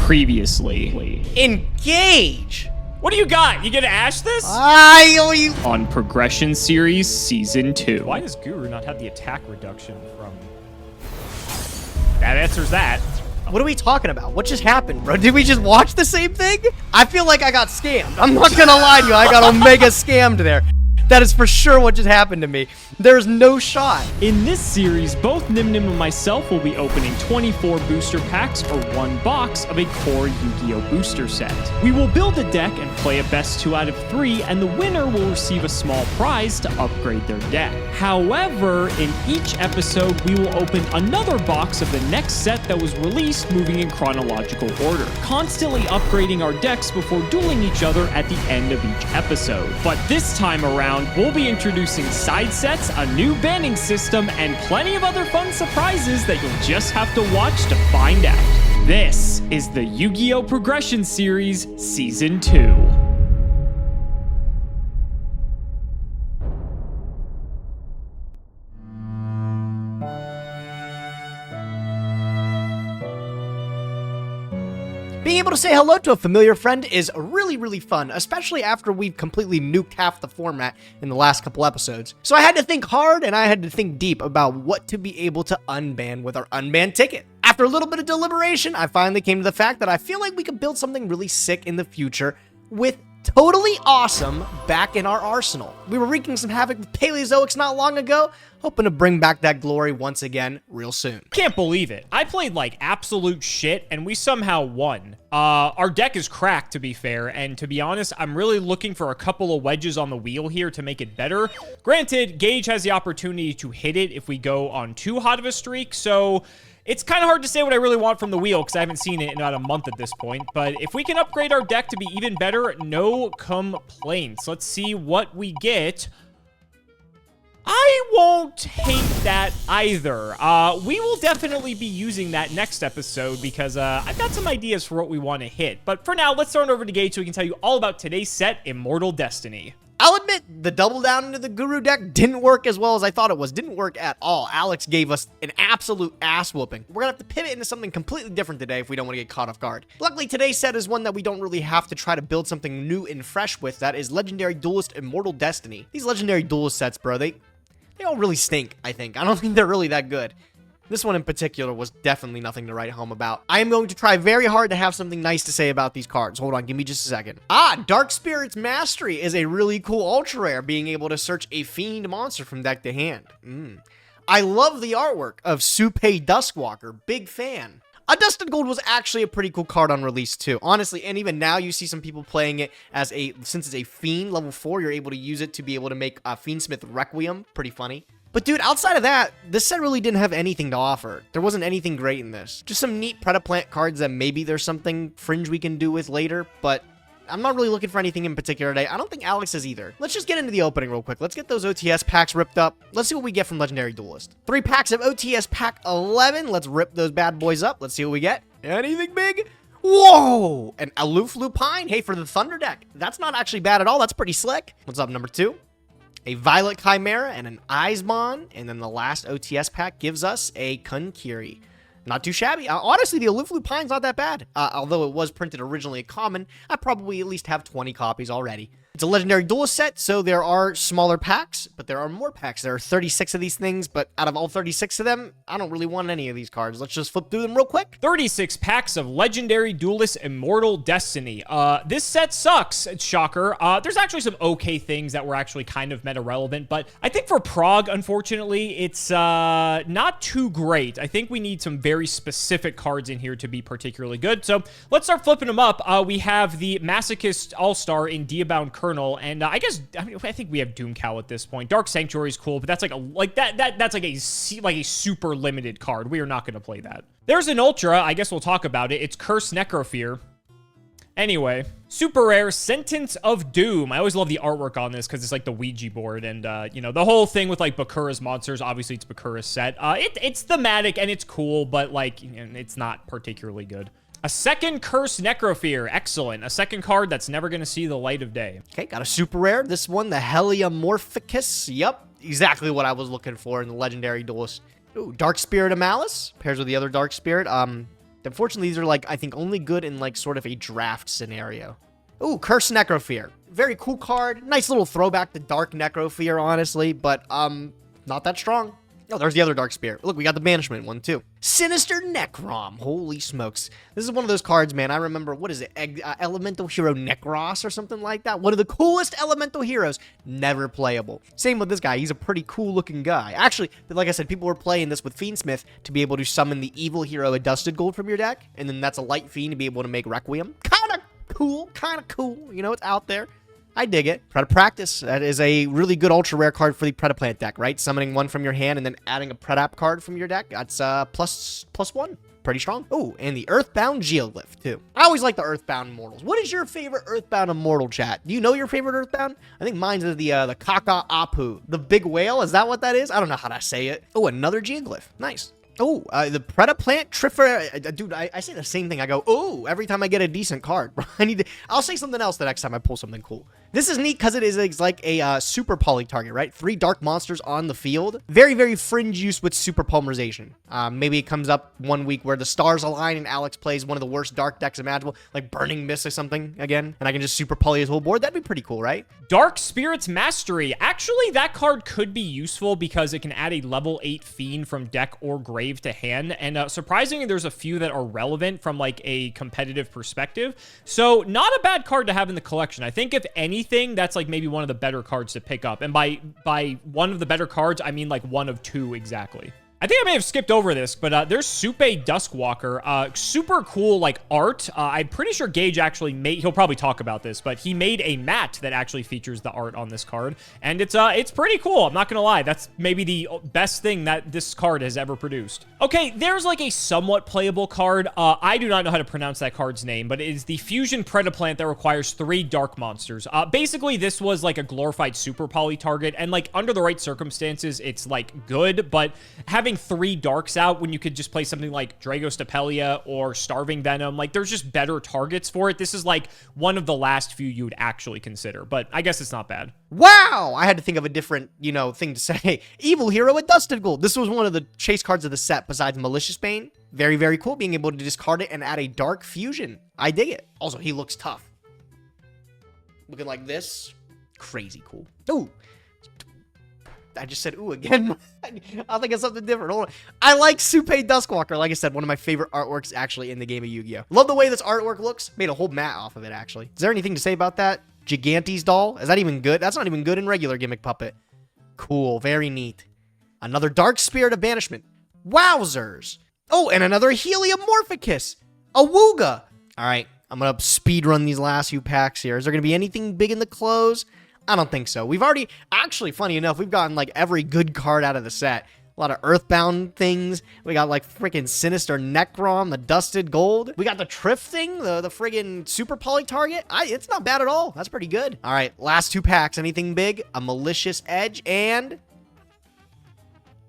Previously. Engage! What do you got? You gonna ash this? I owe you. On Progression Series Season 2. Why does Guru not have the attack reduction from... That answers that. What are we talking about? What just happened, bro? Did we just watch the same thing? I feel like I got scammed. I'm not gonna lie to you. I got omega scammed there. That is for sure what just happened to me. There's no shot. In this series, both Nyhmnim and myself will be opening 24 booster packs or one box of a core Yu-Gi-Oh! Booster set. We will build a deck and play a best 2 out of 3, and the winner will receive a small prize to upgrade their deck. However, in each episode, we will open another box of the next set that was released, moving in chronological order, constantly upgrading our decks before dueling each other at the end of each episode. But this time around, we'll be introducing side sets, a new banning system, and plenty of other fun surprises that you'll just have to watch to find out. This is the Yu-Gi-Oh! Progression Series Season 2. Being able to say hello to a familiar friend is really fun, especially after we've completely nuked half the format in the last couple episodes. So I had to think hard and I had to think deep about what to be able to unban with our unban ticket. After a little bit of deliberation, I finally came to the fact that I feel like we could build something really sick in the future with totally awesome back in our arsenal. We were wreaking some havoc with Paleozoics not long ago, hoping to bring back that glory once again real soon. Can't believe it. I played like absolute shit and we somehow won. Our deck is cracked, to be fair, and to be honest, I'm really looking for a couple of wedges on the wheel here to make it better. Granted, Gage has the opportunity to hit it if we go on too hot of a streak, so it's kind of hard to say what I really want from the wheel because I haven't seen it in about a month at this point. But if we can upgrade our deck to be even better, no complaints. Let's see what we get. I won't hate that either. We will definitely be using that next episode because I've got some ideas for what we want to hit. But for now, let's turn it over to Gage so we can tell you all about today's set, Immortal Destiny. I'll admit, the double down into the Guru deck didn't work as well as I thought it was. Didn't work at all. Alex gave us an absolute ass whooping. We're gonna have to pivot into something completely different today if we don't want to get caught off guard. Luckily, today's set is one that we don't really have to try to build something new and fresh with. That is Legendary Duelist Immortal Destiny. These Legendary Duelist sets, bro, they all really stink, I think. I don't think they're really that good. This one in particular was definitely nothing to write home about. I am going to try very hard to have something nice to say about these cards. Hold on, give me just a second. Dark Spirit's Mastery is a really cool ultra rare, being able to search a fiend monster from deck to hand. I love the artwork of Supei Duskwalker, big fan. A Dusted Gold was actually a pretty cool card on release too, honestly, and even now you see some people playing it as since it's a Fiend, level 4, you're able to use it to be able to make a Fiendsmith Requiem, pretty funny. But dude, outside of that, this set really didn't have anything to offer. There wasn't anything great in this. Just some neat Predaplant cards that maybe there's something fringe we can do with later, but I'm not really looking for anything in particular today. I don't think Alex is either. Let's just get into the opening real quick. Let's get those OTS packs ripped up. Let's see what we get from Legendary Duelist. 3 packs of OTS pack 11. Let's rip those bad boys up. Let's see what we get. Anything big? Whoa! An Aloof Lupine. Hey, for the Thunder deck. That's not actually bad at all. That's pretty slick. What's up, number 2? A Violet Chimera and an Eismon, and then the last OTS pack gives us a Kunkiri. Not too shabby. Honestly, the Aloof Lupine's not that bad. Although it was printed originally a common, I probably at least have 20 copies already. It's a Legendary Duelist set, so there are smaller packs, but there are more packs. There are 36 of these things, but out of all 36 of them, I don't really want any of these cards. Let's just flip through them real quick. 36 packs of Legendary Duelist Immortal Destiny. This set sucks. It's shocker. There's actually some okay things that were actually kind of meta relevant, but I think for Prague, unfortunately, it's not too great. I think we need some very specific cards in here to be particularly good. So let's start flipping them up. We have the Masochist All-Star in Diabound Colonel, and I think we have Doomcow at this point. Dark Sanctuary is cool, but that's that's like a super limited card. We are not going to play that. There's an Ultra. I guess we'll talk about it. It's Cursed Necrofear. Anyway, super rare Sentence of Doom. I always love the artwork on this because it's like the Ouija board, and you know, the whole thing with like Bakura's monsters. Obviously, it's Bakura's set. It's thematic and it's cool, but like, you know, it's not particularly good. A second Cursed Necrofear. Excellent. A second card that's never going to see the light of day. Okay, got a super rare. This one, the Heliomorphicus. Yep, exactly what I was looking for in the Legendary Duelist. Ooh, Dark Spirit of Malice. Pairs with the other Dark Spirit. Unfortunately, these are like, I think, only good in like sort of a draft scenario. Ooh, Cursed Necrofear. Very cool card. Nice little throwback to Dark Necrofear, honestly, but not that strong. Oh, there's the other Dark Spirit. Look, we got the Banishment one, too. Sinister Necrom. Holy smokes. This is one of those cards, man. I remember, what is it? Elemental Hero Necros or something like that. One of the coolest elemental heroes. Never playable. Same with this guy. He's a pretty cool-looking guy. Actually, like I said, people were playing this with Fiendsmith to be able to summon the evil hero a Dusted Gold from your deck, and then that's a light fiend to be able to make Requiem. Kind of cool. You know, it's out there. I dig it. Preda Practice. That is a really good ultra rare card for the Predaplant deck, right? Summoning one from your hand and then adding a Predap card from your deck. That's plus one. Pretty strong. Oh, and the Earthbound Geoglyph, too. I always like the Earthbound Immortals. What is your favorite Earthbound Immortal, chat? Do you know your favorite Earthbound? I think mine's the Kaka Apu. The big whale? Is that what that is? I don't know how to say it. Oh, another Geoglyph. Nice. Oh, the Predaplant Triffer. Dude, I say the same thing. I go, oh, every time I get a decent card. I'll say something else the next time I pull something cool. This is neat because it is like a super poly target, right? 3 dark monsters on the field. Very, very fringe use with super polymerization. Maybe it comes up one week where the stars align and Alex plays one of the worst dark decks imaginable, like Burning Mist or something again, and I can just super poly his whole board. That'd be pretty cool, right? Dark Spirit's Mastery. Actually, that card could be useful because it can add a level 8 fiend from deck or grave to hand, and surprisingly, there's a few that are relevant from like a competitive perspective. So not a bad card to have in the collection. I think if anything, that's like maybe one of the better cards to pick up. And by one of the better cards, I mean like one of 2 exactly. I think I may have skipped over this, but there's Supe Duskwalker. Super cool, like, art. I'm pretty sure Gage actually made... He'll probably talk about this, but he made a mat that actually features the art on this card. And it's pretty cool. I'm not gonna lie. That's maybe the best thing that this card has ever produced. Okay, there's, like, a somewhat playable card. I do not know how to pronounce that card's name, but it is the Fusion Predaplant that requires 3 dark monsters. Basically, this was, like, a glorified super poly target, and, like, under the right circumstances, it's, like, good, but having 3 darks out when you could just play something like Dragostapelia or Starving Venom, like there's just better targets for it. This is like one of the last few you would actually consider, but I guess it's not bad. Wow! I had to think of a different, thing to say. Evil Hero at Dusted Gold. This was one of the chase cards of the set besides Malicious Bane. Very, very cool being able to discard it and add a Dark Fusion. I dig it. Also, he looks tough. Looking like this. Crazy cool. Ooh. I just said ooh again. I'll think of something different. Hold on. I like Supe Duskwalker. Like I said, one of my favorite artworks actually in the game of Yu-Gi-Oh! Love the way this artwork looks. Made a whole mat off of it, actually. Is there anything to say about that? Gigantes doll? Is that even good? That's not even good in regular Gimmick Puppet. Cool. Very neat. Another Dark Spirit of Banishment. Wowzers. Oh, and another Heliomorphicus. A Wooga. All right. I'm going to speed run these last few packs here. Is there going to be anything big in the close? I don't think so. We've already, actually, funny enough, we've gotten like every good card out of the set. A lot of Earthbound things. We got like freaking Sinister Necrom, the Dusted Gold. We got the Triff thing, the friggin' Super Poly target. It's not bad at all. That's pretty good. All right, last 2 packs. Anything big? A Malicious Edge and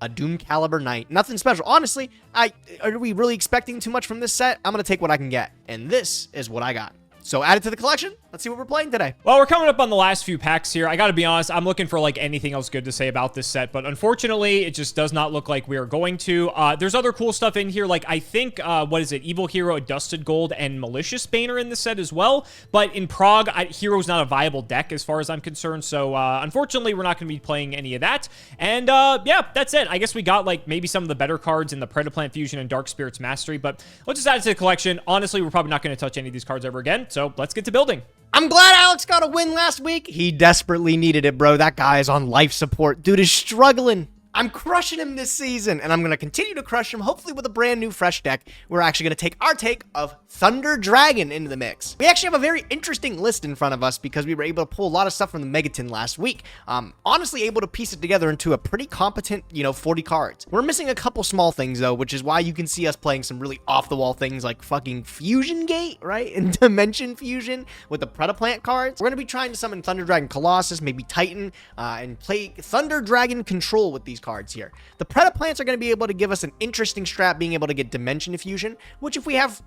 a Doom Caliber Knight. Nothing special. Honestly, are we really expecting too much from this set? I'm going to take what I can get. And this is what I got. So add it to the collection. Let's see what we're playing today. Well, we're coming up on the last few packs here. I gotta be honest, I'm looking for like anything else good to say about this set, but unfortunately, it just does not look like we are going to. There's other cool stuff in here, like I think, what is it? Evil Hero, Dusted Gold, and Malicious Bane are in this set as well, but in Prague, Hero's not a viable deck as far as I'm concerned, so unfortunately, we're not gonna be playing any of that. And yeah, that's it. I guess we got like maybe some of the better cards in the Predaplant Fusion and Dark Spirit's Mastery, but let's just add it to the collection. Honestly, we're probably not gonna touch any of these cards ever again, so let's get to building. I'm glad Alex got a win last week. He desperately needed it, bro. That guy is on life support. Dude is struggling. I'm crushing him this season, and I'm going to continue to crush him, hopefully with a brand new fresh deck. We're actually going to take our take of Thunder Dragon into the mix. We actually have a very interesting list in front of us because we were able to pull a lot of stuff from the Megaton last week. Honestly able to piece it together into a pretty competent, 40 cards. We're missing a couple small things, though, which is why you can see us playing some really off-the-wall things like fucking Fusion Gate, right? And Dimension Fusion with the Predaplant cards. We're going to be trying to summon Thunder Dragon Colossus, maybe Titan, and play Thunder Dragon Control with these cards here. The Predaplants are going to be able to give us an interesting strat, being able to get Dimension Fusion, which if we have,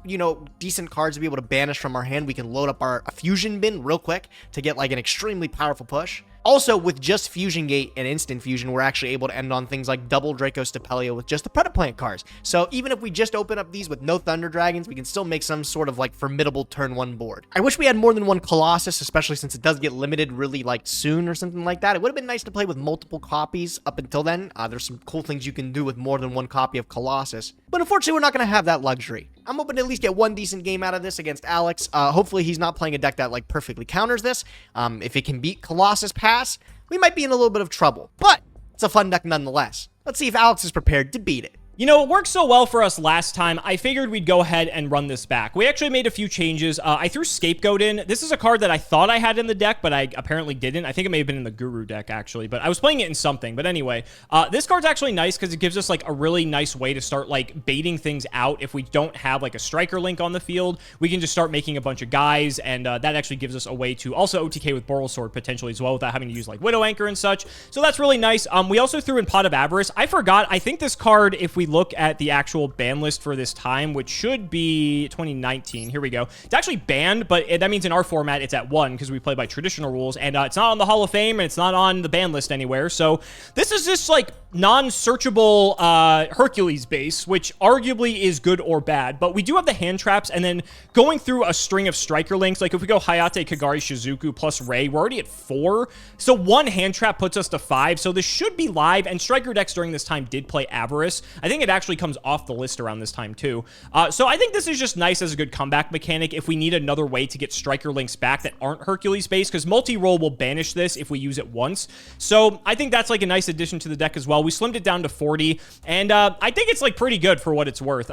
decent cards to be able to banish from our hand, we can load up our fusion bin real quick to get like an extremely powerful push. Also, with just Fusion Gate and Instant Fusion, we're actually able to end on things like double Draco Stapelia with just the Predaplant cards. So even if we just open up these with no Thunder Dragons, we can still make some sort of like formidable turn 1 board. I wish we had more than one Colossus, especially since it does get limited really like soon or something like that. It would have been nice to play with multiple copies up until then. There's some cool things you can do with more than one copy of Colossus. But unfortunately, we're not going to have that luxury. I'm hoping to at least get one decent game out of this against Alex. Hopefully he's not playing a deck that like perfectly counters this. If it can beat Colossus Pass, we might be in a little bit of trouble. But it's a fun deck nonetheless. Let's see if Alex is prepared to beat it. You know, it worked so well for us last time, I figured we'd go ahead and run this back. We actually made a few changes. I threw Scapegoat in. This is a card that I thought I had in the deck, but I apparently didn't. I think it may have been in the Guru deck, actually, but I was playing it in something. But anyway, this card's actually nice because it gives us, like, a really nice way to start, like, baiting things out. If we don't have, like, a Striker Link on the field, we can just start making a bunch of guys, and that actually gives us a way to also OTK with Boral Sword potentially as well without having to use, like, Widow Anchor and such. So that's really nice. We also threw in Pot of Avarice. I forgot. I think this card, if we look at the actual ban list for this time, which should be 2019. Here we go. It's actually banned, but that means in our format it's at 1 because we play by traditional rules, and it's not on the Hall of Fame and it's not on the ban list anywhere. So this is just like non-searchable Hercules base, which arguably is good or bad, but we do have the hand traps, and then going through a string of Striker Links, like if we go Hayate, Kagari, Shizuku plus Ray, we're already at 4. So one hand trap puts us to 5. So this should be live, and Striker decks during this time did play Avarice. I think it actually comes off the list around this time too. So I think this is just nice as a good comeback mechanic if we need another way to get Striker Links back that aren't Hercules based, because multi-roll will banish this if we use it once. So I think that's like a nice addition to the deck as well. We slimmed it down to 40, and I think it's like pretty good for what it's worth.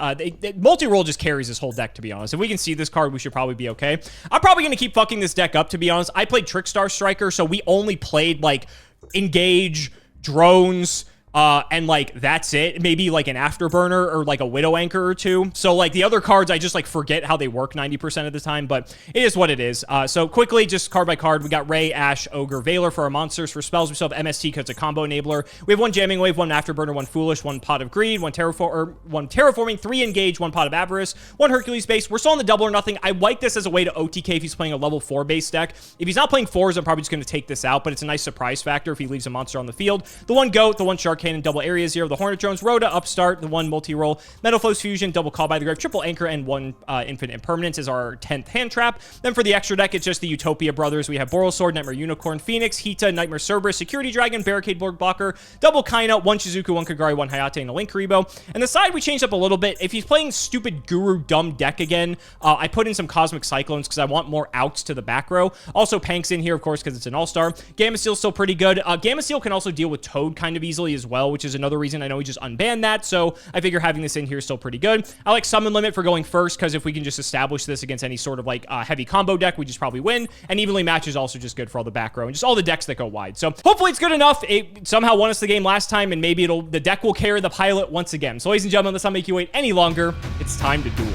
Multi-roll just carries this whole deck, to be honest. If we can see this card, we should probably be okay. I'm probably going to keep fucking this deck up, to be honest. I played Trickstar Striker, so we only played like Engage, Drones, and like that's it. Maybe like an Afterburner or like a Widow Anchor or 2. So like the other cards, I just like forget how they work 90% of the time, but it is what it is. So quickly, just card by card, we got Ray, Ash, Ogre, Valor for our monsters. For spells, we still have MST because it's a combo enabler. We have 1 Jamming Wave, 1 Afterburner, 1 Foolish, 1 Pot of Greed, 1 Terraforming, 3 Engage, 1 Pot of Avarice, 1 Hercules base. We're still on the double or nothing. I like this as a way to OTK if he's playing a level 4 base deck. If he's not playing 4s, I'm probably just going to take this out, but it's a nice surprise factor if he leaves a monster on the field. The 1 Goat, the 1 Shark Cannon, double Area Zero, the Hornet Drones, Rhoda, Upstart, the 1 multi-roll, Metal Flows Fusion, double Call by the Grave, triple Anchor, and 1 Infinite Impermanence is our 10th hand trap. Then for the extra deck, it's just the Utopia Brothers. We have Boral Sword, Nightmare Unicorn, Phoenix, Hita, Nightmare Cerberus, Security Dragon, Barricade Board Blocker, double Kaina, 1 Shizuku, 1 Kagari, 1 Hayate, and a Link Karibo. And the side we changed up a little bit. If he's playing stupid Guru dumb deck again, I put in some Cosmic Cyclones because I want more outs to the back row. Also Pank's in here, of course, because it's an all-star. Gamma Steel's still pretty good. Gamma Steel can also deal with Toad kind of easily as well, which is another reason I know he just unbanned that, so I figure having this in here is still pretty good. I like Summon Limit for going first, because if we can just establish this against any sort of like heavy combo deck, we just probably win. And Evenly Match is also just good for all the back row and just all the decks that go wide. So hopefully it's good enough. It somehow won us the game last time, and maybe the deck will carry the pilot once again. So ladies and gentlemen, let's not make you wait any longer. It's time to duel.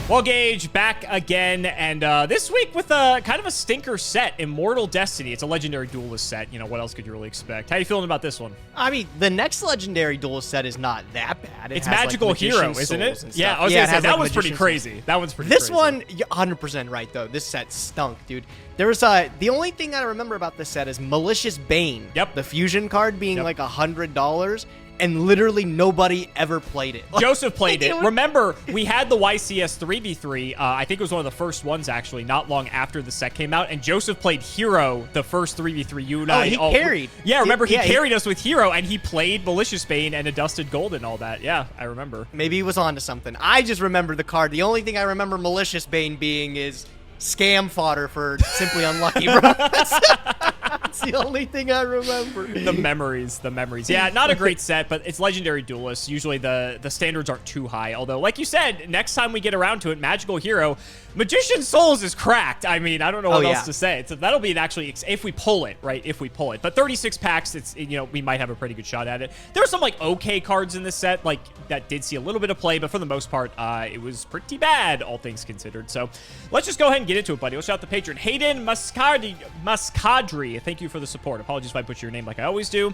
Well, Gage, back again, and this week with a kind of a stinker set, Immortal Destiny. It's a legendary duelist set. You know, what else could you really expect? How you feeling about this one? I mean, the next legendary duelist set is not that bad. It's Magical Hero, isn't it? Yeah, I was gonna say, that one's pretty crazy. That one's pretty crazy. This one, you're 100% right, though. This set stunk, dude. There was the only thing I remember about this set is Malicious Bane. Yep. The fusion card being like $100. And literally nobody ever played it. Joseph played it. Remember, we had the YCS 3v3. I think it was one of the first ones, actually, not long after the set came out. And Joseph played Hero, the first 3v3. You and I. He carried. Yeah, remember, he carried us with Hero, and he played Malicious Bane and a Dusted Gold and all that. Yeah, I remember. Maybe he was onto something. I just remember the card. The only thing I remember Malicious Bane being is scam fodder for Simply Unlucky, bro. That's the only thing I remember. The memories. Yeah, not a great set, but it's legendary duelist. Usually the standards aren't too high. Although, like you said, next time we get around to it, Magical Hero, Magician Souls is cracked. I mean, I don't know what else to say. So that'll be an actually, if we pull it, right? If we pull it. But 36 packs, it's, you know, we might have a pretty good shot at it. There were some, like, okay cards in this set, like, that did see a little bit of play, but for the most part, it was pretty bad, all things considered. So let's just go ahead and get into it, buddy. Let's shout out the patron. Hayden Muscadri. Thank you for the support. Apologies if I butcher your name like I always do.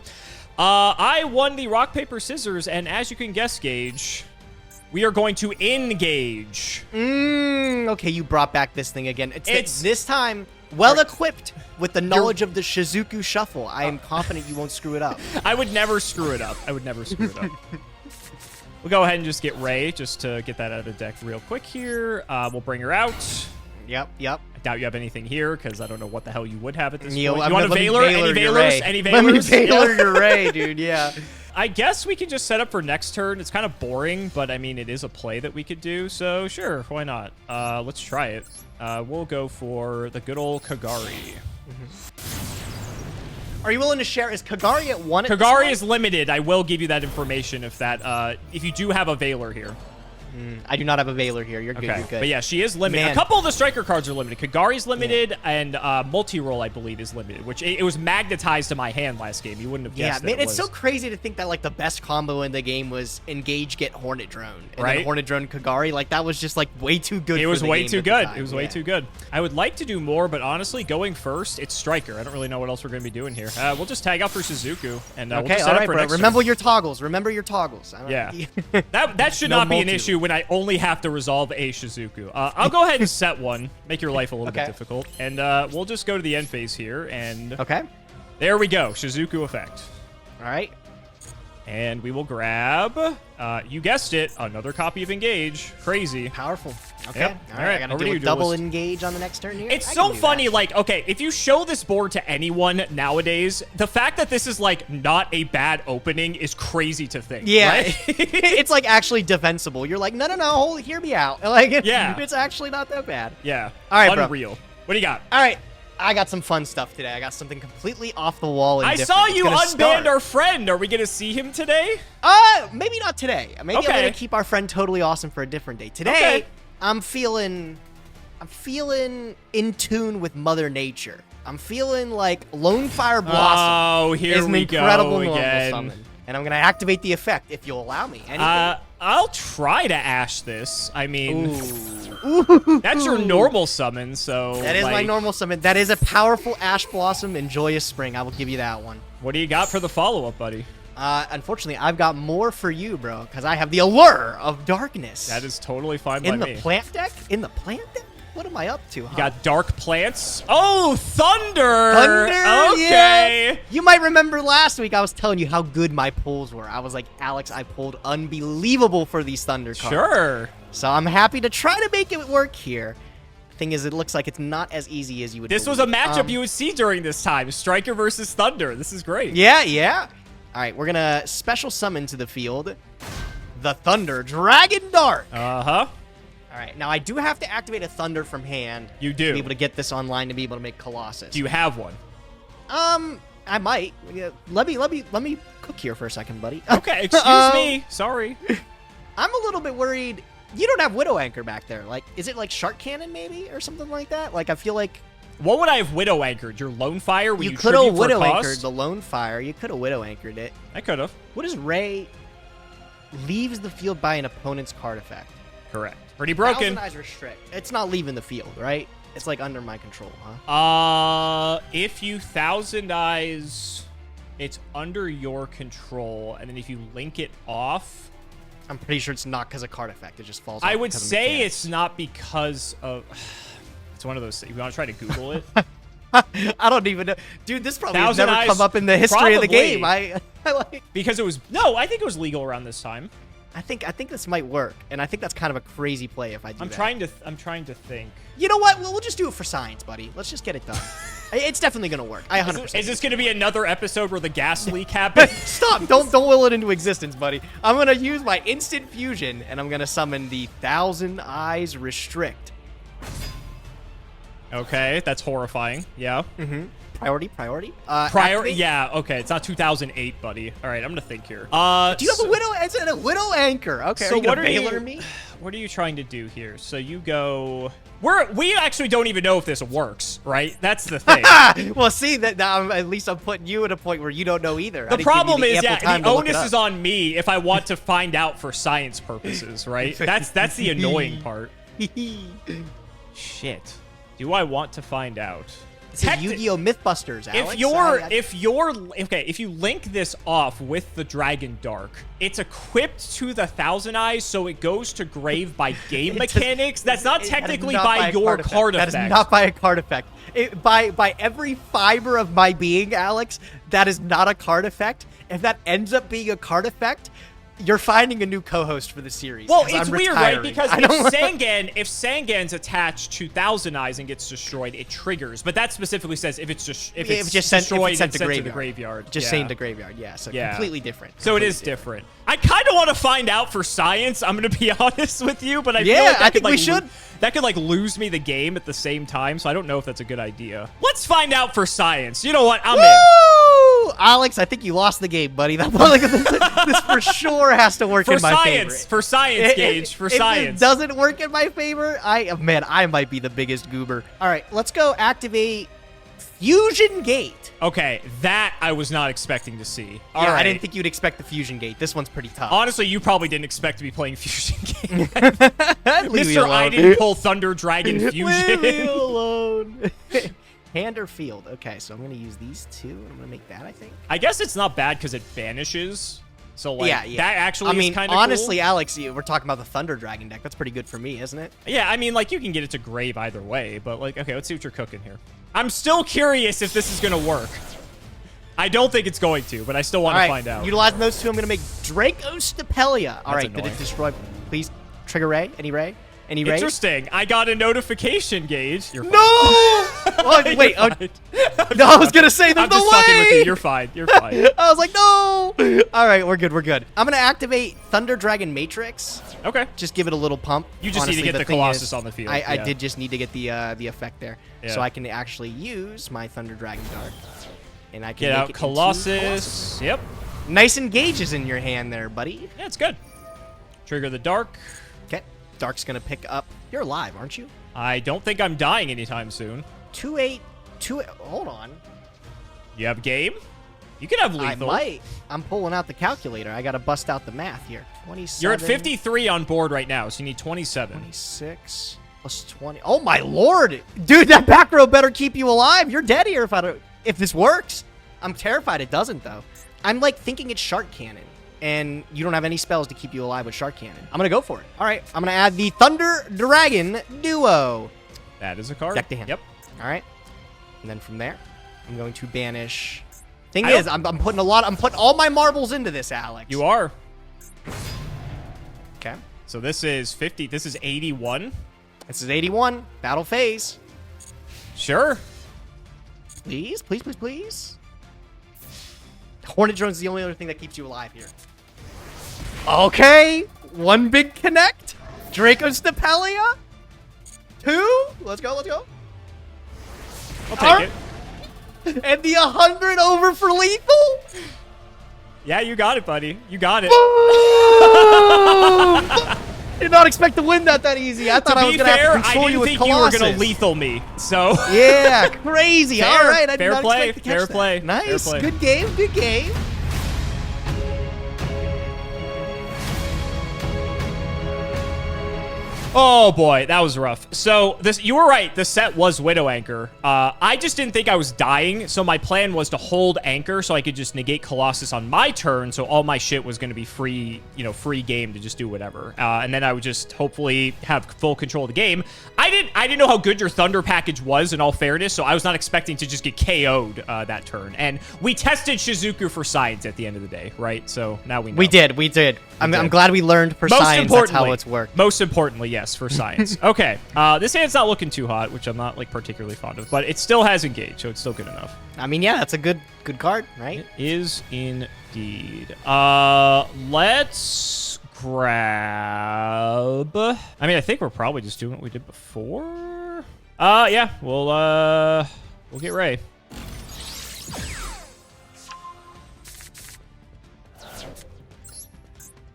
I won the rock, paper, scissors, and as you can guess, Gage, We are going to engage. Okay, you brought back this thing again. It's this time well-equipped with the knowledge of the Shizuku Shuffle. I am confident you won't screw it up. I would never screw it up. We'll go ahead and just get Ray, just to get that out of the deck real quick here. We'll bring her out. Yep. I doubt you have anything here, because I don't know what the hell you would have at this point. You want a Veiler? Any Veilers? Any Veilers? Let me Veiler your Ray, dude, yeah. I guess we could just set up for next turn. It's kind of boring, but I mean, it is a play that we could do, so sure, why not? Let's try it. We'll go for the good old Kagari. Are you willing to share? Is Kagari at 1 at Kagari is limited. I will give you that information if you do have a Veiler here. I do not have a Veiler here. You're good. Okay. You're good. But yeah, she is limited. Man. A couple of the striker cards are limited. Kagari's limited, and multi-roll, I believe, is limited, which it was magnetized to my hand last game. You wouldn't have guessed man, it it's so crazy to think that, like, the best combo in the game was Engage, get Hornet Drone. And right? then Hornet Drone, Kagari. Like, that was just, like, way too good It for was the way game too at the good. time. It was way too good. I would like to do more, but honestly, going first, it's striker. I don't really know what else we're going to be doing here. We'll just tag out for Shizuku, and we'll just set up for next Remember turn. your toggles. Remember your toggles. Yeah. that should No not be an multi-roll. issue when I only have to resolve a Shizuku. I'll go ahead and set one. Make your life a little bit difficult. And we'll just go to the end phase here. And Okay. there we go. Shizuku effect. All right. And we will grab, you guessed it, another copy of Engage. Crazy. Powerful. Okay. Yep. All right. I got to do a double Engage on the next turn here. It's I so can do funny, that. like, okay, if you show this board to anyone nowadays, the fact that this is, like, not a bad opening is crazy to think. Yeah, right? it's like actually defensible. You're like, no, hear me out. Like, Yeah. it's actually not that bad. Yeah. All right, bro. Unreal. What do you got? All right, I got some fun stuff today. I got something completely off the wall and I different. saw It's you gonna unbanned start. our friend. Are we going to see him today? Maybe not today. Maybe Okay. I'm gonna keep our friend totally awesome for a different day. Today, Okay. I'm feeling in tune with Mother Nature. I'm feeling like Lone Fire Blossom. Oh, here is an we incredible go normal again. summon. And I'm gonna activate the effect if you'll allow me. Anything. I'll try to Ash this. I mean, Ooh. that's your normal summon, so... That is my like, normal summon. That is a powerful Ash Blossom and Joyous Spring. I will give you that one. What do you got for the follow-up, buddy? Unfortunately, I've got more for you, bro, because I have the Allure of Darkness. That is totally fine by in the me. plant deck? In the plant deck? What am I up to, huh? You got Dark Plants. Oh, Thunder! Thunder, Okay. yeah. You might remember last week I was telling you how good my pulls were. I was like, Alex, I pulled unbelievable for these Thunder cards. Sure. So I'm happy to try to make it work here. Thing is, it looks like it's not as easy as you would This was believe. a matchup you would see during this time. Striker versus Thunder. This is great. Yeah. All right, we're going to special summon to the field the Thunder Dragon Dark. Uh-huh. All right, now I do have to activate a Thunder from hand. You do. To be able to get this online to be able to make Colossus. Do you have one? I might. Yeah, let me cook here for a second, buddy. Okay, excuse me. Sorry. I'm a little bit worried. You don't have Widow Anchor back there. Like, is it like Shark Cannon maybe or something like that? Like, I feel like What would I have Widow Anchored? Your Lone Fire? you could have Widow Anchored the Lone Fire. You could have Widow Anchored it. I could have. What is Ray leaves the field by an opponent's card effect? Correct. Pretty broken. Thousand Eyes Restrict. It's not leaving the field, right? It's like under my control, huh? If you Thousand Eyes, it's under your control, and then if you link it off, I'm pretty sure it's not because of card effect. It just falls. I off would because of say mechanics. it's not because of. It's one of those things. You want to try to Google it? I don't even know, dude. This probably has Thousand never Eyes, come up in the history of the probably. game. I like. Because it was no. I think it was legal around this time. I think this might work, and I think that's kind of a crazy play if I do I'm that. trying to think. You know what? We'll just do it for science, buddy. Let's just get it done. It's definitely gonna work. I 100%. Is this going to be another episode where the gas leak happens? Stop! Don't will it into existence, buddy. I'm gonna use my instant fusion, and I'm gonna summon the Thousand Eyes Restrict. Okay, that's horrifying. Yeah. Priority. Prior. Activate. Yeah. Okay, it's not 2008, buddy. All right, I'm gonna think here. Do you have a Widow? It's a Widow Anchor. Okay. So are you what gonna are Veiler you? me? What are you trying to do here? So you go. We actually don't even know if this works, right? That's the thing. Well, see that now at least I'm putting you at a point where you don't know either. I The didn't give you problem is, ample yeah, time the to look it onus up. is on me if I want to find out for science purposes, right? That's the annoying part. Shit. Do I want to find out? This is Yu-Gi-Oh! Mythbusters, Alex. If you link this off with the Dragon Dark, it's equipped to the Thousand Eyes, so it goes to grave by game mechanics. That's not technically by your card effect. That is not by a card effect. By every fiber of my being, Alex, that is not a card effect. If that ends up being a card effect, you're finding a new co-host for the series. Well, it's weird, right? Because if Sangan's attached to Thousand Eyes and gets destroyed, it triggers. But that specifically says if it's destroyed and sent to the graveyard. Just saying the graveyard, yeah. So completely different. So it is different. I kind of want to find out for science. I'm going to be honest with you, but I feel like I think we should. That could, like, lose me the game at the same time, so I don't know if that's a good idea. Let's find out for science. You know what? I'm in. Alex, I think you lost the game, buddy. This for sure has to work in my favor. For science, Gage. For science. If it doesn't work in my favor, I might be the biggest goober. All right, let's go activate Fusion Gate. Okay, that I was not expecting to see. All right. I didn't think you'd expect the Fusion Gate. This one's pretty tough. Honestly, you probably didn't expect to be playing Fusion Gate. Mr. I didn't pull Thunder Dragon Fusion. Leave me alone. Hand or field. Okay, so I'm going to use these two. I'm going to make that, I think. I guess it's not bad because it vanishes. So, like, that actually is kind of honestly, cool. Alex, we're talking about the Thunder Dragon deck. That's pretty good for me, isn't it? Yeah, I mean, like, you can get it to grave either way, but, like, okay, let's see what you're cooking here. I'm still curious if this is going to work. I don't think it's going to, but I still want to find out. Utilizing those two, I'm going to make Dracostapelia. All right, annoying. did it destroy? Please, trigger ray? Any ray? Any ray? Interesting. I got a notification, Gage. You're fine. No! Oh, wait. No, I was going to say, there's no way! I'm just fucking with you. You're fine. You're fine. I was like, no! All right, we're good. I'm going to activate Thunder Dragon Matrix. Okay. Just give it a little pump. You just need to get the Colossus on the field. I did just need to get the effect there. Yeah. So I can actually use my Thunder Dragon Dark. And I can get out Colossus. Yep. Nice engages in your hand there, buddy. Yeah, it's good. Trigger the Dark. Okay. Dark's going to pick up. You're alive, aren't you? I don't think I'm dying anytime soon. 2/8. Hold on. You have game? You can have lethal. I might. I'm pulling out the calculator. I got to bust out the math here. 27. You're at 53 on board right now, so you need 27. 26 plus 20. Oh, my lord. Dude, that back row better keep you alive. You're dead here if this works. I'm terrified it doesn't, though. I'm, like, thinking it's Shark Cannon. And you don't have any spells to keep you alive with Shark Cannon. I'm going to go for it. All right. I'm going to add the Thunder Dragon Duo. That is a card. Deck to hand. Yep. All right. And then from there, I'm going to banish. Thing is, I'm putting all my marbles into this, Alex. You are. Okay. So this is 50. This is 81. This is 81. Battle phase. Sure. Please, please, please, please. Hornet Drone is the only other thing that keeps you alive here. Okay. One big connect. Dracostapelia. 2. Let's go. I'll take it. And the 100 over for lethal? Yeah, you got it, buddy. You got it. Did not expect to win that easy. I thought I was going to have to control you with Colossus. I didn't think you were going to lethal me, so. Yeah, crazy. All right, I did not expect to catch fair play. Nice. Fair play. Good game. Good game. Oh boy, that was rough. So you were right. The set was Widow Anchor. I just didn't think I was dying, so my plan was to hold Anchor so I could just negate Colossus on my turn, so all my shit was going to be free, free game to just do whatever. And then I would just hopefully have full control of the game. I didn't know how good your Thunder package was, in all fairness, so I was not expecting to just get KO'd that turn. And we tested Shizuku for science at the end of the day, right? So now we know. We did. I'm glad we learned for science that's how it's worked. Most importantly, yes, for science. Okay, this hand's not looking too hot, which I'm not like particularly fond of, but it still has engaged, so it's still good enough. I mean, yeah, that's a good card, right? It is indeed. Let's grab. I mean, I think we're probably just doing what we did before. Yeah, we'll get Ray.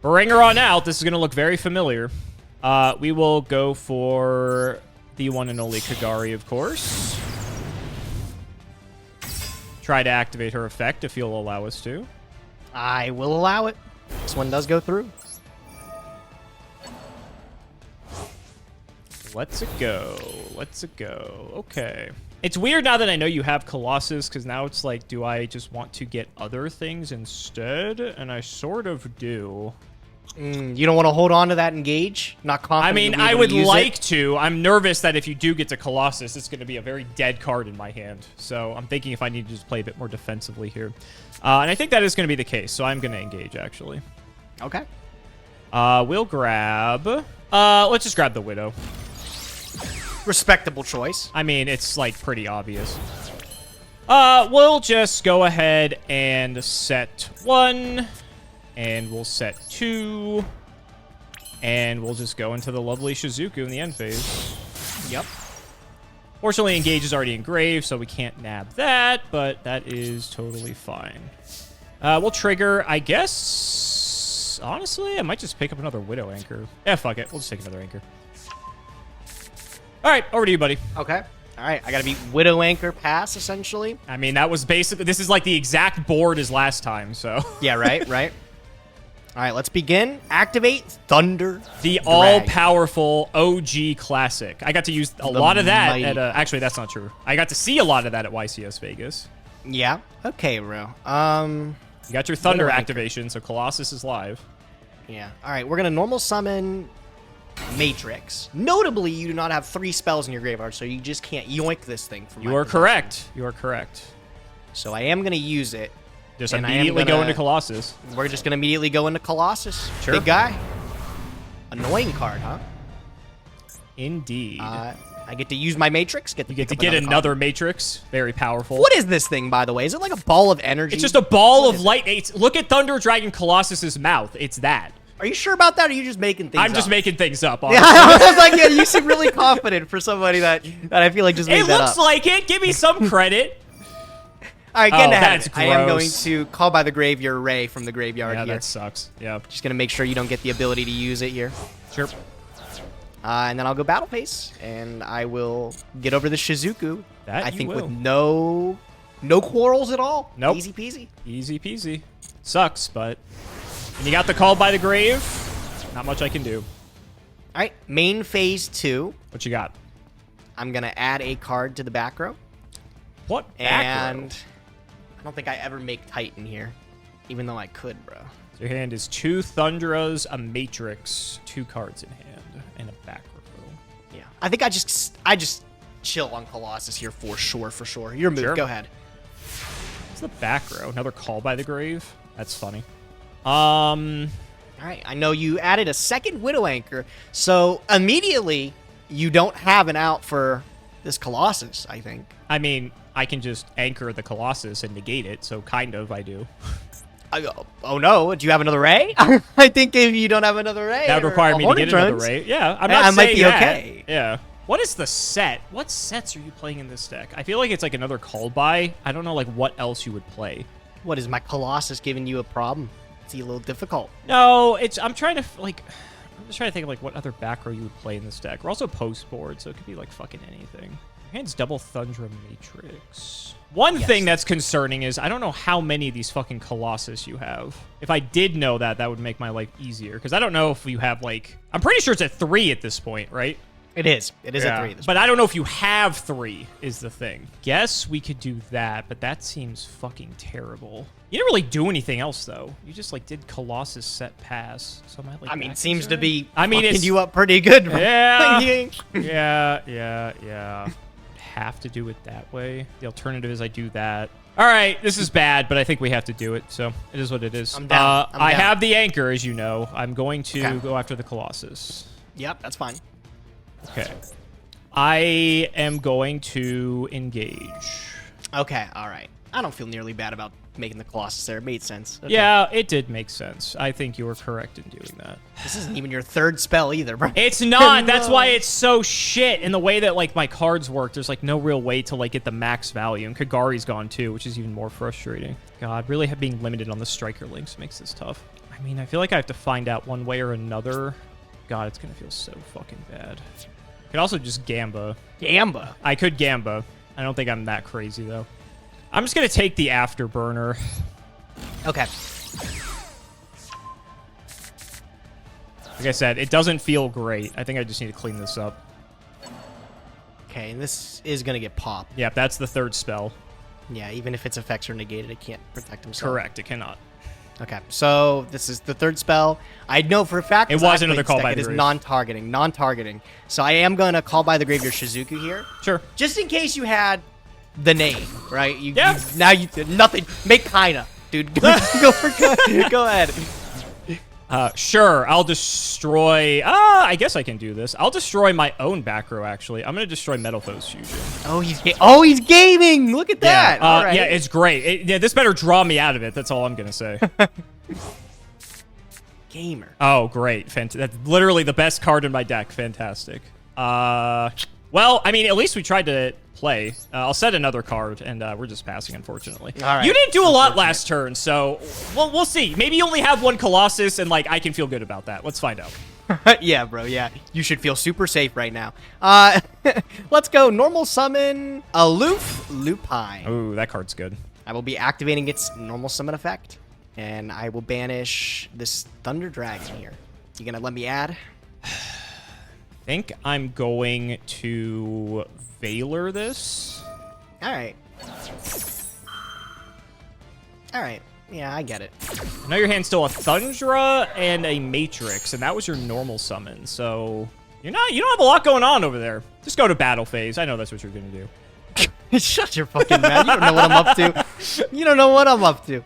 Bring her on out. This is going to look very familiar. We will go for the one and only Kagari, of course. Try to activate her effect if you'll allow us to. I will allow it. This one does go through. Let's go. Okay. It's weird now that I know you have Colossus, because now it's like, do I just want to get other things instead? And I sort of do. You don't want to hold on to that engage? Not confident. I mean, I would like to. I'm nervous that if you do get to Colossus, it's going to be a very dead card in my hand. So I'm thinking if I need to just play a bit more defensively here. And I think that is going to be the case, so I'm going to engage, actually. Okay. We'll grab... let's just grab the Widow. Respectable choice. I mean, it's, like, pretty obvious. We'll just go ahead and set 1, and we'll set 2, and we'll just go into the lovely Shizuku in the end phase. Yep. Fortunately, Engage is already engraved, so we can't nab that, but that is totally fine. We'll trigger, I guess... Honestly, I might just pick up another Widow Anchor. Yeah, fuck it. We'll just take another Anchor. All right, over to you, buddy. Okay. All right, I got to beat Widow Anchor pass, essentially. I mean, that was basically... This is like the exact board as last time, so... Yeah, right, right. All right, let's begin. Activate Thunder The Dragon. all-powerful OG Classic. I got to use a lot of that mighty- at... actually, that's not true. I got to see a lot of that at YCS Vegas. Yeah. Okay, bro. You got your Thunder Widow Anchor. activation, so Colossus is live. Yeah. All right, we're going to normal summon Matrix. Notably, you do not have 3 spells in your graveyard, so you just can't yoink this thing from You my are possession. correct. You are correct. So I am going to use it. Just And I am immediately go gonna- into Colossus. We're just going to immediately go into Colossus. Sure. Big guy. Annoying card, huh? Indeed. I get to use my Matrix. you get to pick up get card. another Matrix. Very powerful. What is this thing, by the way? Is it like a ball of energy? It's just a ball of light. Look at Thunder Dragon Colossus's mouth. It's that. Are you sure about that, or are you just making things up? I'm just making things up. Yeah, Honestly. I was like, yeah, you seem really confident for somebody that I feel like just made It that looks up. like it. Give me some credit. All right, getting Oh, ahead. that's I am going gross. to call by the grave your Ray from the graveyard Yeah, here. that sucks. Yeah. Just gonna make sure you don't get the ability to use it here. Sure. And then I'll go battle pace, and I will get over the Shizuku. That I you think will. with no quarrels at all. Nope. Easy peasy. Easy peasy. Sucks, but... And you got the call by the grave. Not much I can do. All right, main phase 2. What you got? I'm gonna add a card to the back row, What? Back and row? I don't think I ever make Titan here, even though I could, bro. Your hand is 2 Thundras, a Matrix, 2 cards in hand, and a back row. Yeah, I think I just chill on Colossus here for sure. Your move, Sure. go ahead. What's the back row? Another call by the grave? That's funny. All right, I know you added a second Widow Anchor, so immediately you don't have an out for this Colossus, I think. I mean, I can just anchor the Colossus and negate it, so kind of I do. Oh no, do you have another Ray? I think if you don't have another Ray, That would or require a me to Hornet get another Drones, Ray. Yeah, I'm not I saying might be that. okay. Yeah. What is the set? What sets are you playing in this deck? I feel like it's like another call by. I don't know like what else you would play. What, is my Colossus giving you a problem? Is he a little difficult? No, I'm trying to I'm just trying to think of like what other back row you would play in this deck. We're also post board, so it could be like fucking anything. Your hand's double Thundra Matrix. One thing that's concerning is I don't know how many of these fucking Colossus you have. If I did know that, that would make my life easier. Because I don't know if you have like... I'm pretty sure it's at 3 at this point, right? It is. It is Yeah. a 3 this But I don't know if you have 3 is the thing. Guess we could do that, but that seems fucking terrible. You didn't really do anything else, though. You just, like, did Colossus set pass. So am I, like, I mean, back seems to concerned? be I mean, fucking it's... you up pretty good, bro. Yeah. Yeah. Have to do it that way. The alternative is I do that. All right, this is bad, but I think we have to do it, so it is what it is. I'm down. I'm I down. have the anchor, as you know. I'm going to Okay. go after the Colossus. Yep, that's fine. Okay. I am going to engage. Okay, all right. I don't feel nearly bad about making the Colossus there. It made sense. Okay. Yeah, it did make sense. I think you were correct in doing that. This isn't even your 3rd spell either, bro. It's not. No. That's why it's so shit. In the way that, like, my cards work, there's, like, no real way to, like, get the max value. And Kagari's gone, too, which is even more frustrating. God, really being limited on the striker links makes this tough. I mean, I feel like I have to find out one way or another. God, it's going to feel so fucking bad. I could also just Gamba. Gamba. I could Gamba. I don't think I'm that crazy, though. I'm just going to take the Afterburner. Okay. Like I said, it doesn't feel great. I think I just need to clean this up. Okay, and this is gonna get popped. Yep, that's the third spell. Yeah, even if its effects are negated, it can't protect himself. Correct, it cannot. Okay, so this is the third spell. I know for a fact It was another Call by the Grave. It is Grave. non-targeting. So I am going to Call by the Grave your Shizuku here. Sure. Just in case you had the name, right? Yeah. Now you did nothing. Make kinda, dude. Go ahead. Sure, I'll destroy... I guess I can do this. I'll destroy my own back row, actually. I'm going to destroy Metal Foe's Fusion. Oh, he's gaming. Look at that. All right. Yeah, it's great. This better draw me out of it. That's all I'm going to say. Gamer. Oh, great. That's literally the best card in my deck. Fantastic. Well, I mean, at least we tried to play. I'll set another card, and we're just passing, unfortunately. All right. You didn't do a lot last turn, so we'll see. Maybe you only have one Colossus, and, like, I can feel good about that. Let's find out. Yeah, bro, yeah. You should feel super safe right now. Let's go. Normal summon Aloof Lupine. Ooh, that card's good. I will be activating its normal summon effect, and I will banish this Thunder Dragon here. You gonna let me add? Think I'm going to Valor this. All right. All right. Yeah, I get it. I know your hand's still a Thundra and a Matrix, and that was your normal summon, so you don't have a lot going on over there. Just go to battle phase. I know that's what you're gonna do. Shut your fucking mouth. You don't know what I'm up to. You don't know what I'm up to.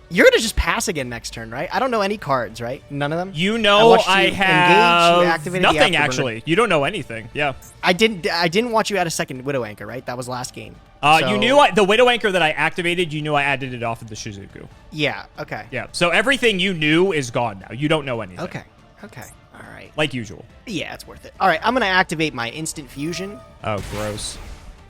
You're gonna just pass again next turn, right? I don't know any cards, right? None of them? You know I have activated nothing, the Afterburner. actually. You don't know anything. Yeah. I didn't watch you add a second Widow Anchor, right? That was last game. You knew the Widow Anchor that I activated, you knew I added it off of the Shizuku. Yeah, okay. Yeah, so everything you knew is gone now. You don't know anything. Okay, all right. Like usual. Yeah, it's worth it. All right, I'm going to activate my Instant Fusion, Oh, gross.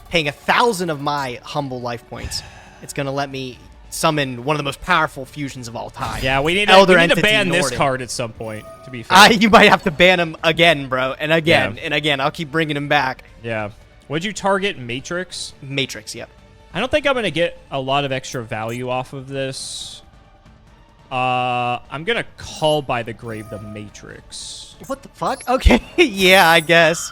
paying 1,000 of my humble life points. It's going to let me summon one of the most powerful fusions of all time. Yeah, we need Elder to Entity ban this Norden. card at some point, to be fair. You might have to ban him again, bro, and again, Yeah. and again. I'll keep bringing him back. Yeah. Would you target Matrix? Matrix, yep. I don't think I'm going to get a lot of extra value off of this. I'm going to Call by the Grave the Matrix. What the fuck? Okay, yeah, I guess.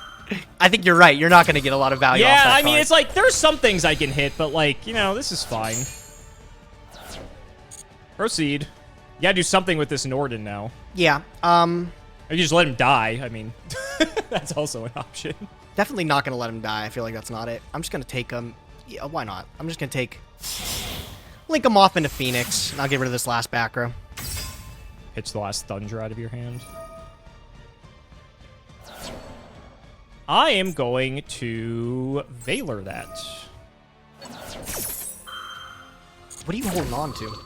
I think you're right. You're not going to get a lot of value off Yeah, that I mean, card. it's like, there's some things I can hit, but, like, this is fine. Proceed. You gotta do something with this Norden now. Yeah, Or you just let him die. I mean, that's also an option. definitely not going to let him die. I feel like that's not it. I'm just going to take him. Yeah, why not? I'm just going to link him off into Phoenix, and I'll get rid of this last back row. Pitch the last Thunder out of your hand. I am going to Valor that. What are you holding on to?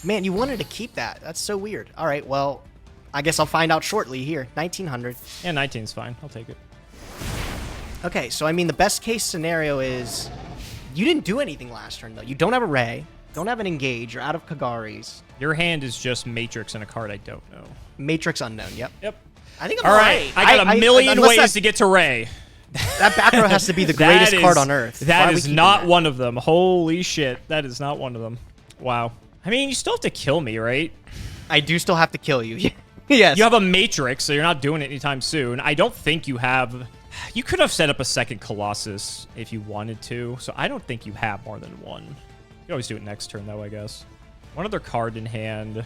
Man, you wanted to keep that. That's so weird. All right, well, I guess I'll find out shortly here. 1900. Yeah, 19's fine. I'll take it. Okay, so I mean, the best case scenario is you didn't do anything last turn, though. You don't have a Ray, don't have an Engage, you're out of Kagari's. Your hand is just Matrix and a card I don't know. Matrix Unknown, yep. Yep. I think I'm All right. I got a million ways to get to Ray. That back row has to be the greatest card on Earth. Why That are we is keeping not that? one of them. Holy shit. That is not one of them. Wow. I mean, you still have to kill me, right? I do still have to kill you. Yes. You have a Matrix, so you're not doing it anytime soon. I don't think you have... You could have set up a second Colossus if you wanted to, so I don't think you have more than one. You can always do it next turn, though, I guess. One other card in hand.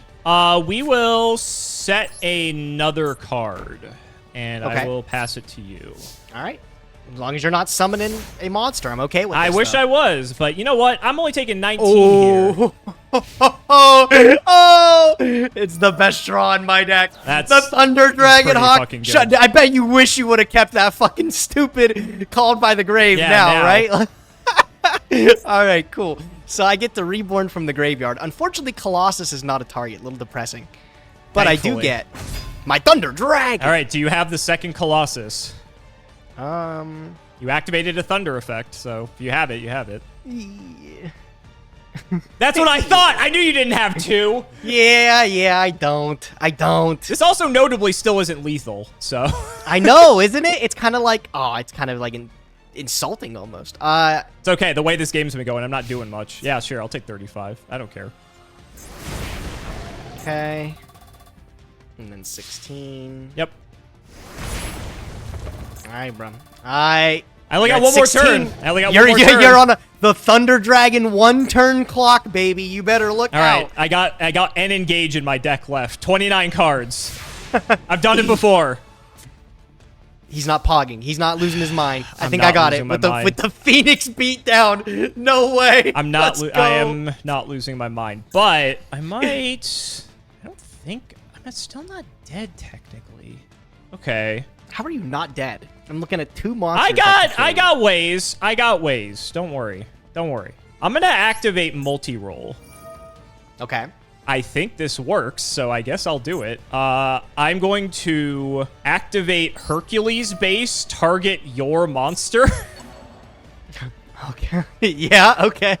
We will set another card, and I Okay. will pass it to you. All right. As long as you're not summoning a monster, I'm okay with I this, wish though. I was, but you know what? I'm only taking 19 here. Oh, it's the best draw in my deck. That's- the Thunder Dragon pretty Hawk. fucking good. I bet you wish you would have kept that fucking stupid Called by the Grave Yeah, now, now. right? All right, cool. So I get the Reborn from the graveyard. Unfortunately, Colossus is not a target. A little depressing. But I do Thankfully. get my Thunder Dragon. All right, do you have the second Colossus? You activated a Thunder effect, so if you have it, you have it. Yeah. That's what I thought! I knew you didn't have two! Yeah, I don't. This also notably still isn't lethal, so... I know, isn't it? It's kind of like, it's kind of like insulting almost. It's okay, the way this game's been going, I'm not doing much. Yeah, sure, I'll take 35. I don't care. Okay. And then 16. Yep. right, bro. I only got one more turn. I only got one more turn. You're on the Thunder Dragon 1-turn clock, baby. You better look out. All right, I got an engage in my deck left. 29 cards. I've done it before. He's not pogging. He's not losing his mind. I I'm think not I got it losing with my mind. the Phoenix beatdown. No way. I'm not. Let's I go. am not losing my mind, but I might. I don't think I'm still not dead technically. Okay. How are you not dead? I'm looking at 2 monsters. I got ways. I got ways. Don't worry. Don't worry. I'm gonna activate multi-roll. Okay. I think this works, so I guess I'll do it. I'm going to activate Hercules base, target your monster. Okay. Yeah, okay.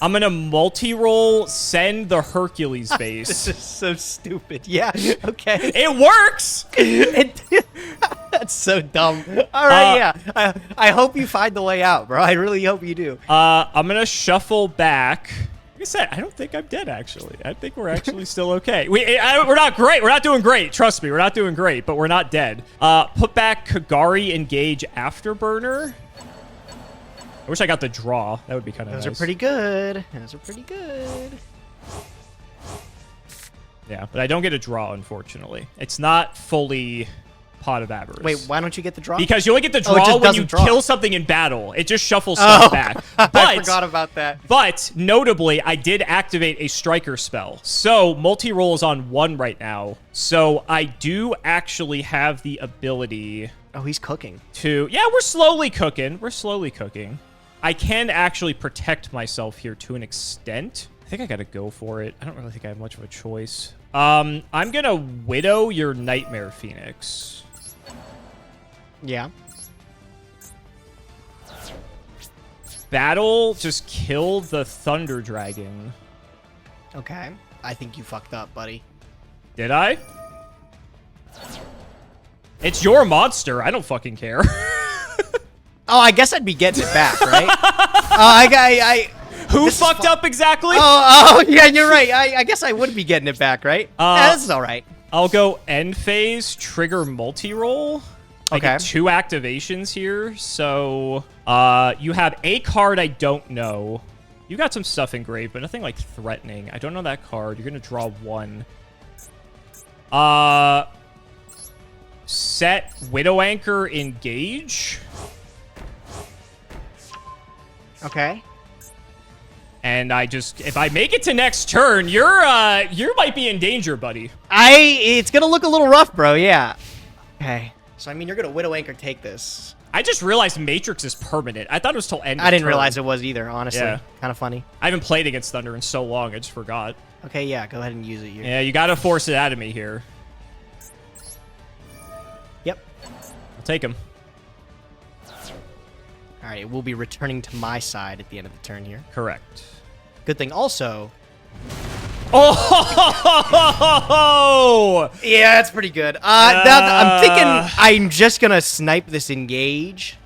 I'm gonna multi-roll, send the Hercules This base. is so stupid. Yeah, okay. It works! That's so dumb. All right, yeah. I hope you find the way out, bro. I really hope you do. I'm gonna shuffle back. Like I said, I don't think I'm dead, actually. I think we're actually still okay. We're not great. We're not doing great. Trust me, we're not doing great, but we're not dead. Put back Kagari, engage Afterburner. I wish I got the draw. That would be kind of nice. Those are pretty good. Those are pretty good. Yeah, but I don't get a draw, unfortunately. It's not fully Pot of Avarice. Wait, why don't you get the draw? Because you only get the it draw just when doesn't you draw. kill something in battle. It just shuffles stuff back. But, I forgot about that. But, notably, I did activate a Striker spell. So, multi-roll is on 1 right now. So, I do actually have the ability Oh, he's cooking. to... Yeah, we're slowly cooking. We're slowly cooking. I can actually protect myself here to an extent. I think I gotta go for it. I don't really think I have much of a choice. I'm gonna Widow your Nightmare Phoenix. Yeah. Battle, just kill the Thunder Dragon. Okay. I think you fucked up, buddy. Did I? It's your monster. I don't fucking care. Oh, I guess I'd be getting it back, right? Who This is fucked up exactly? Oh, yeah, you're right. I guess I would be getting it back, right? Yeah, this is all right. I'll go end phase, trigger multi-roll. I Okay. get 2 activations here. So, you have a card I don't know. You got some stuff engraved, but nothing like threatening. I don't know that card. You're going to draw 1. Set Widow Anchor, engage. Okay. And I just, if I make it to next turn, you might be in danger, buddy. It's gonna look a little rough, bro. Yeah. Okay. So I mean, you're gonna Widow Anchor take this. I just realized Matrix is permanent. I thought it was till end. I didn't turn. realize it was either. Honestly, Yeah. kind of funny. I haven't played against Thunder in so long. I just forgot. Okay, yeah. Go ahead and use it. Yeah, you gotta force it out of me here. Yep. I'll take him. All right. We'll be returning to my side at the end of the turn here. Correct. Good thing also. Oh! Yeah, that's pretty good. I'm thinking I'm just gonna snipe this engage.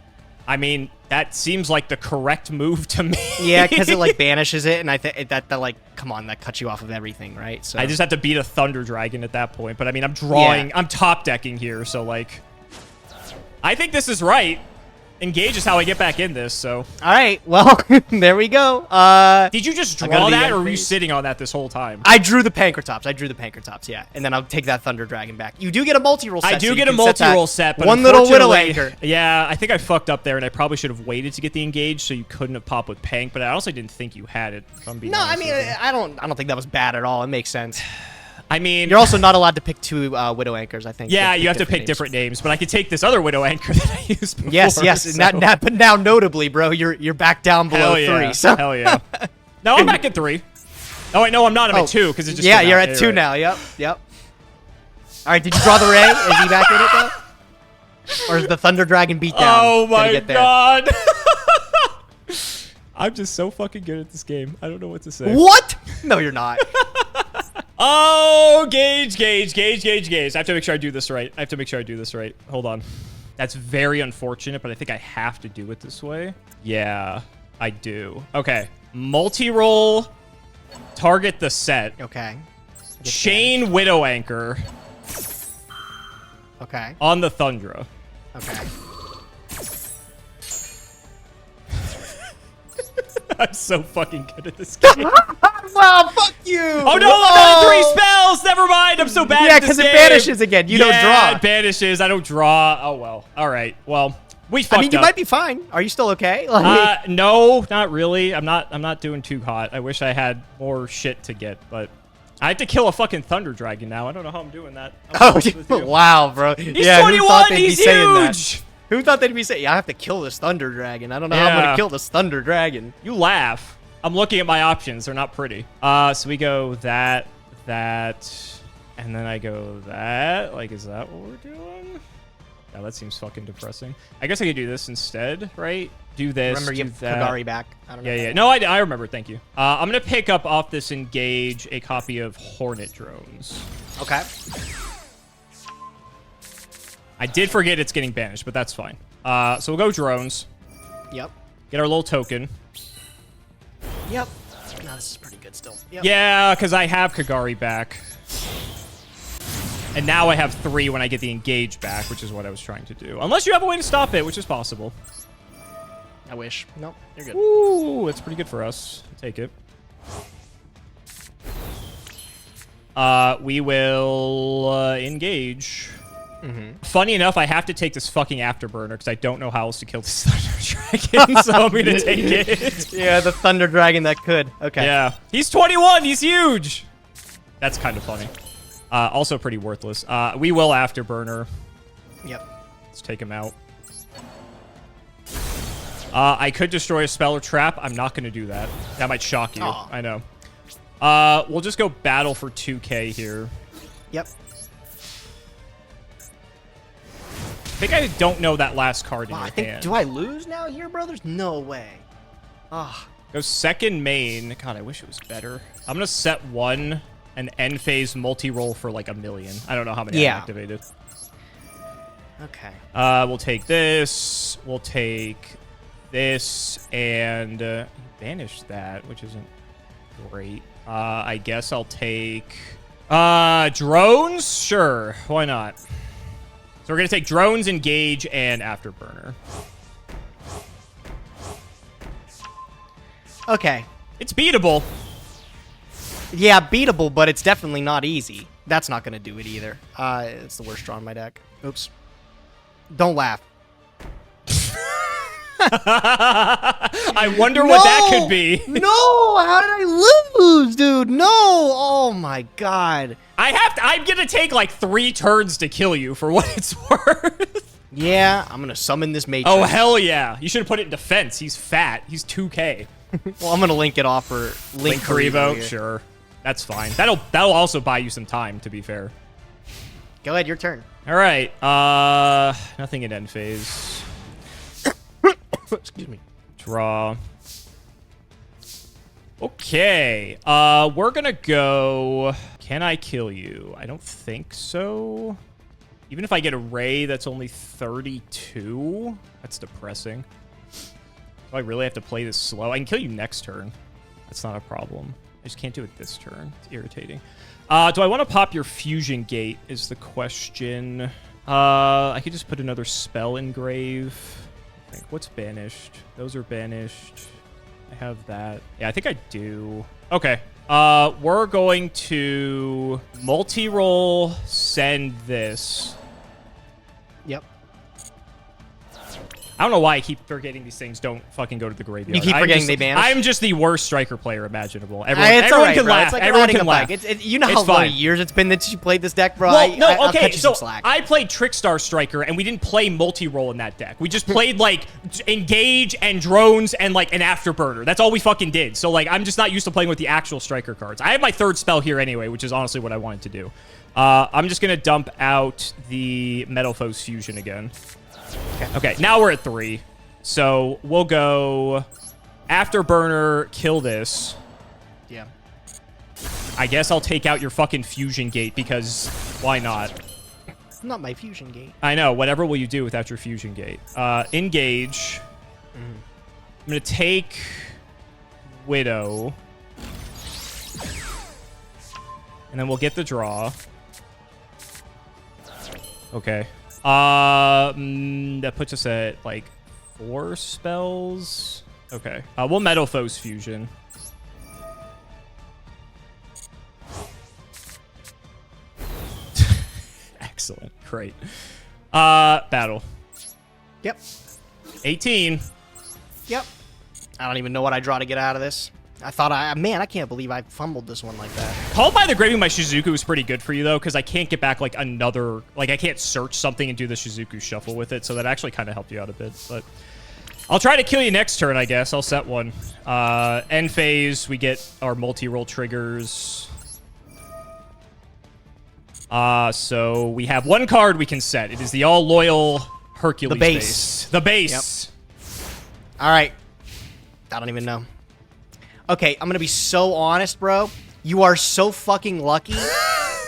I mean, that seems like the correct move to me. Yeah, because it like banishes it, and I think that like, come on, that cuts you off of everything, right? So I just have to beat a Thunder Dragon at that point. But I mean, I'm drawing, Yeah. I'm top decking here, so like, I think this is right. Engage is how I get back in this, so. All right, well, there we go. Did you just I draw gotta be that, or end were you phase. sitting on that this whole time? I drew the Pankratops. Yeah, and then I'll take that Thunder Dragon back. You do get a multi-roll set. I do so you get a can set that multi-roll set, but one little Widow unfortunately- Anchor. Yeah, I think I fucked up there, and I probably should have waited to get the engage, so you couldn't have popped with Pank. But I also didn't think you had it. If I'm being No, I honest mean, with you. I don't think that was bad at all. It makes sense. I mean, You're also not allowed to pick 2 Widow Anchors, I think. yeah, They you have to pick names. different names, but I could take this other Widow Anchor that I used before. Yes, so- but now notably, bro, you're back down below Hell yeah. 3. So Hell yeah. No, I'm back at 3. Oh, wait, no, I'm not. I'm Oh, at 2, because it just yeah, came you're out. at 2 now. Yep. All right, did you draw the Ray? Is he back in it though? Or is the Thunder Dragon beat down? Oh gonna my get there? god. I'm just so fucking good at this game. I don't know what to say. What? No, you're not. Oh, gauge. I have to make sure I do this right. Hold on. That's very unfortunate, but I think I have to do it this way. Yeah, I do. Okay. Multi-roll. Target the set. Okay. Chain Widow Anchor Okay. on the Thundra. Okay. I'm so fucking good at this game. Wow, fuck you! Oh no, I'm out of 3 spells! Never mind, I'm so bad Yeah, at this because it game. banishes again. You don't draw. It banishes, I don't draw. Oh well. Alright, well, we fucked up. I mean, you might be fine. Are you still okay? Like, No, not really. I'm not doing too hot. I wish I had more shit to get, but I have to kill a fucking Thunder Dragon now. I don't know how I'm doing that. wow, bro. He's yeah, 21, he's huge! Who thought they'd be saying, yeah, I have to kill this Thunder Dragon. I don't know how I'm going to kill this Thunder Dragon. You laugh. I'm looking at my options. They're not pretty. So we go that, and then I go that. Like, is that what we're doing? Yeah, that seems fucking depressing. I guess I could do this instead, right? Do this, Remember, you have Kagari back. I don't know. Yeah. No, I remember. Thank you. I'm going to pick up off this Engage a copy of Hornet Drones. Okay. I did forget it's getting banished, but that's fine. So we'll go Drones. Yep. Get our little token. Yep. No, this is pretty good still. Yep. Yeah, because I have Kagari back. And now I have 3 when I get the Engage back, which is what I was trying to do. Unless you have a way to stop it, which is possible. I wish. Nope, you're good. Ooh, it's pretty good for us. I'll take it. We will engage. Funny enough, I have to take this fucking Afterburner because I don't know how else to kill this Thunder Dragon, so I'm going to take it. Yeah, the Thunder Dragon that could. Okay. Yeah. He's 21. He's huge. That's kind of funny. Also pretty worthless. We will Afterburner. Yep. Let's take him out. I could destroy a spell or trap. I'm not going to do that. That might shock you. Aw. I know. We'll just go battle for 2k here. Yep. I think I don't know that last card in Wow, your I think. hand. Do I lose now here, brothers? No way. Ah. Go second main. God, I wish it was better. I'm going to set 1 and end phase multi-roll for like 1,000,000. I don't know how many I activated. Okay. We'll take this. We'll take this and banish that, which isn't great. I guess I'll take drones. Sure, why not? So we're gonna take drones, engage, and Afterburner. Okay. It's beatable. Yeah, beatable, but it's definitely not easy. That's not going to do it either. It's the worst draw in my deck. Oops. Don't laugh. I wonder what that could be. No! How did I lose, dude? No! Oh my god. I'm gonna take like 3 turns to kill you for what it's worth. Yeah, I'm gonna summon this Matrix. Oh, hell yeah. You should have put it in defense. He's fat. He's 2k. Well, I'm gonna link it off for Link Karibo. here. Sure. That's fine. That'll also buy you some time, to be fair. Go ahead, your turn. All right. Nothing in end phase. Excuse me. Draw. Okay. We're gonna go. Can I kill you? I don't think so. Even if I get a ray, that's only 32. That's depressing. Do I really have to play this slow? I can kill you next turn. That's not a problem. I just can't do it this turn. It's irritating. Do I want to pop your Fusion Gate is the question. I could just put another spell engrave. I think. What's banished? Those are banished. I have that. Yeah, I think I do. Okay. We're going to multi-roll, send this. Yep. I don't know why I keep forgetting these things don't fucking go to the graveyard. You keep forgetting they banish? I'm just the worst striker player imaginable. It's Everyone alright, can bro. laugh. It's like Everyone riding can a laugh. bike. You know It's how many fine. years it's been that you played this deck, bro? Well, I'll okay, cut you so some slack. I played Trickstar Striker, and we didn't play multi-roll in that deck. We just played, like, Engage and Drones and, like, an Afterburner. That's all we fucking did. So, like, I'm just not used to playing with the actual Striker cards. I have my 3rd spell here anyway, which is honestly what I wanted to do. I'm just going to dump out the Metal Foes Fusion again. Okay, now we're at 3. So we'll go Afterburner, kill this. Yeah. I guess I'll take out your fucking Fusion Gate because why not? It's not my Fusion Gate. I know. Whatever will you do without your Fusion Gate? Engage. I'm going to take Widow. And then we'll get the draw. Okay. That puts us at like 4 spells. Okay. We'll Metalfoes Fusion. Excellent. Great. Battle. Yep. 18. Yep. I don't even know what I draw to get out of this. Man, I can't believe I fumbled this one like that. Called by the Graving by Shizuku is pretty good for you, though, because I can't get back, like, another... Like, I can't search something and do the Shizuku Shuffle with it, so that actually kind of helped you out a bit. But I'll try to kill you next turn, I guess. I'll set one. End phase, we get our multi-roll triggers. So we have one card we can set. It is the all-loyal Hercules base. The base. Yep. All right. I don't even know. Okay, I'm gonna be so honest, bro. You are so fucking lucky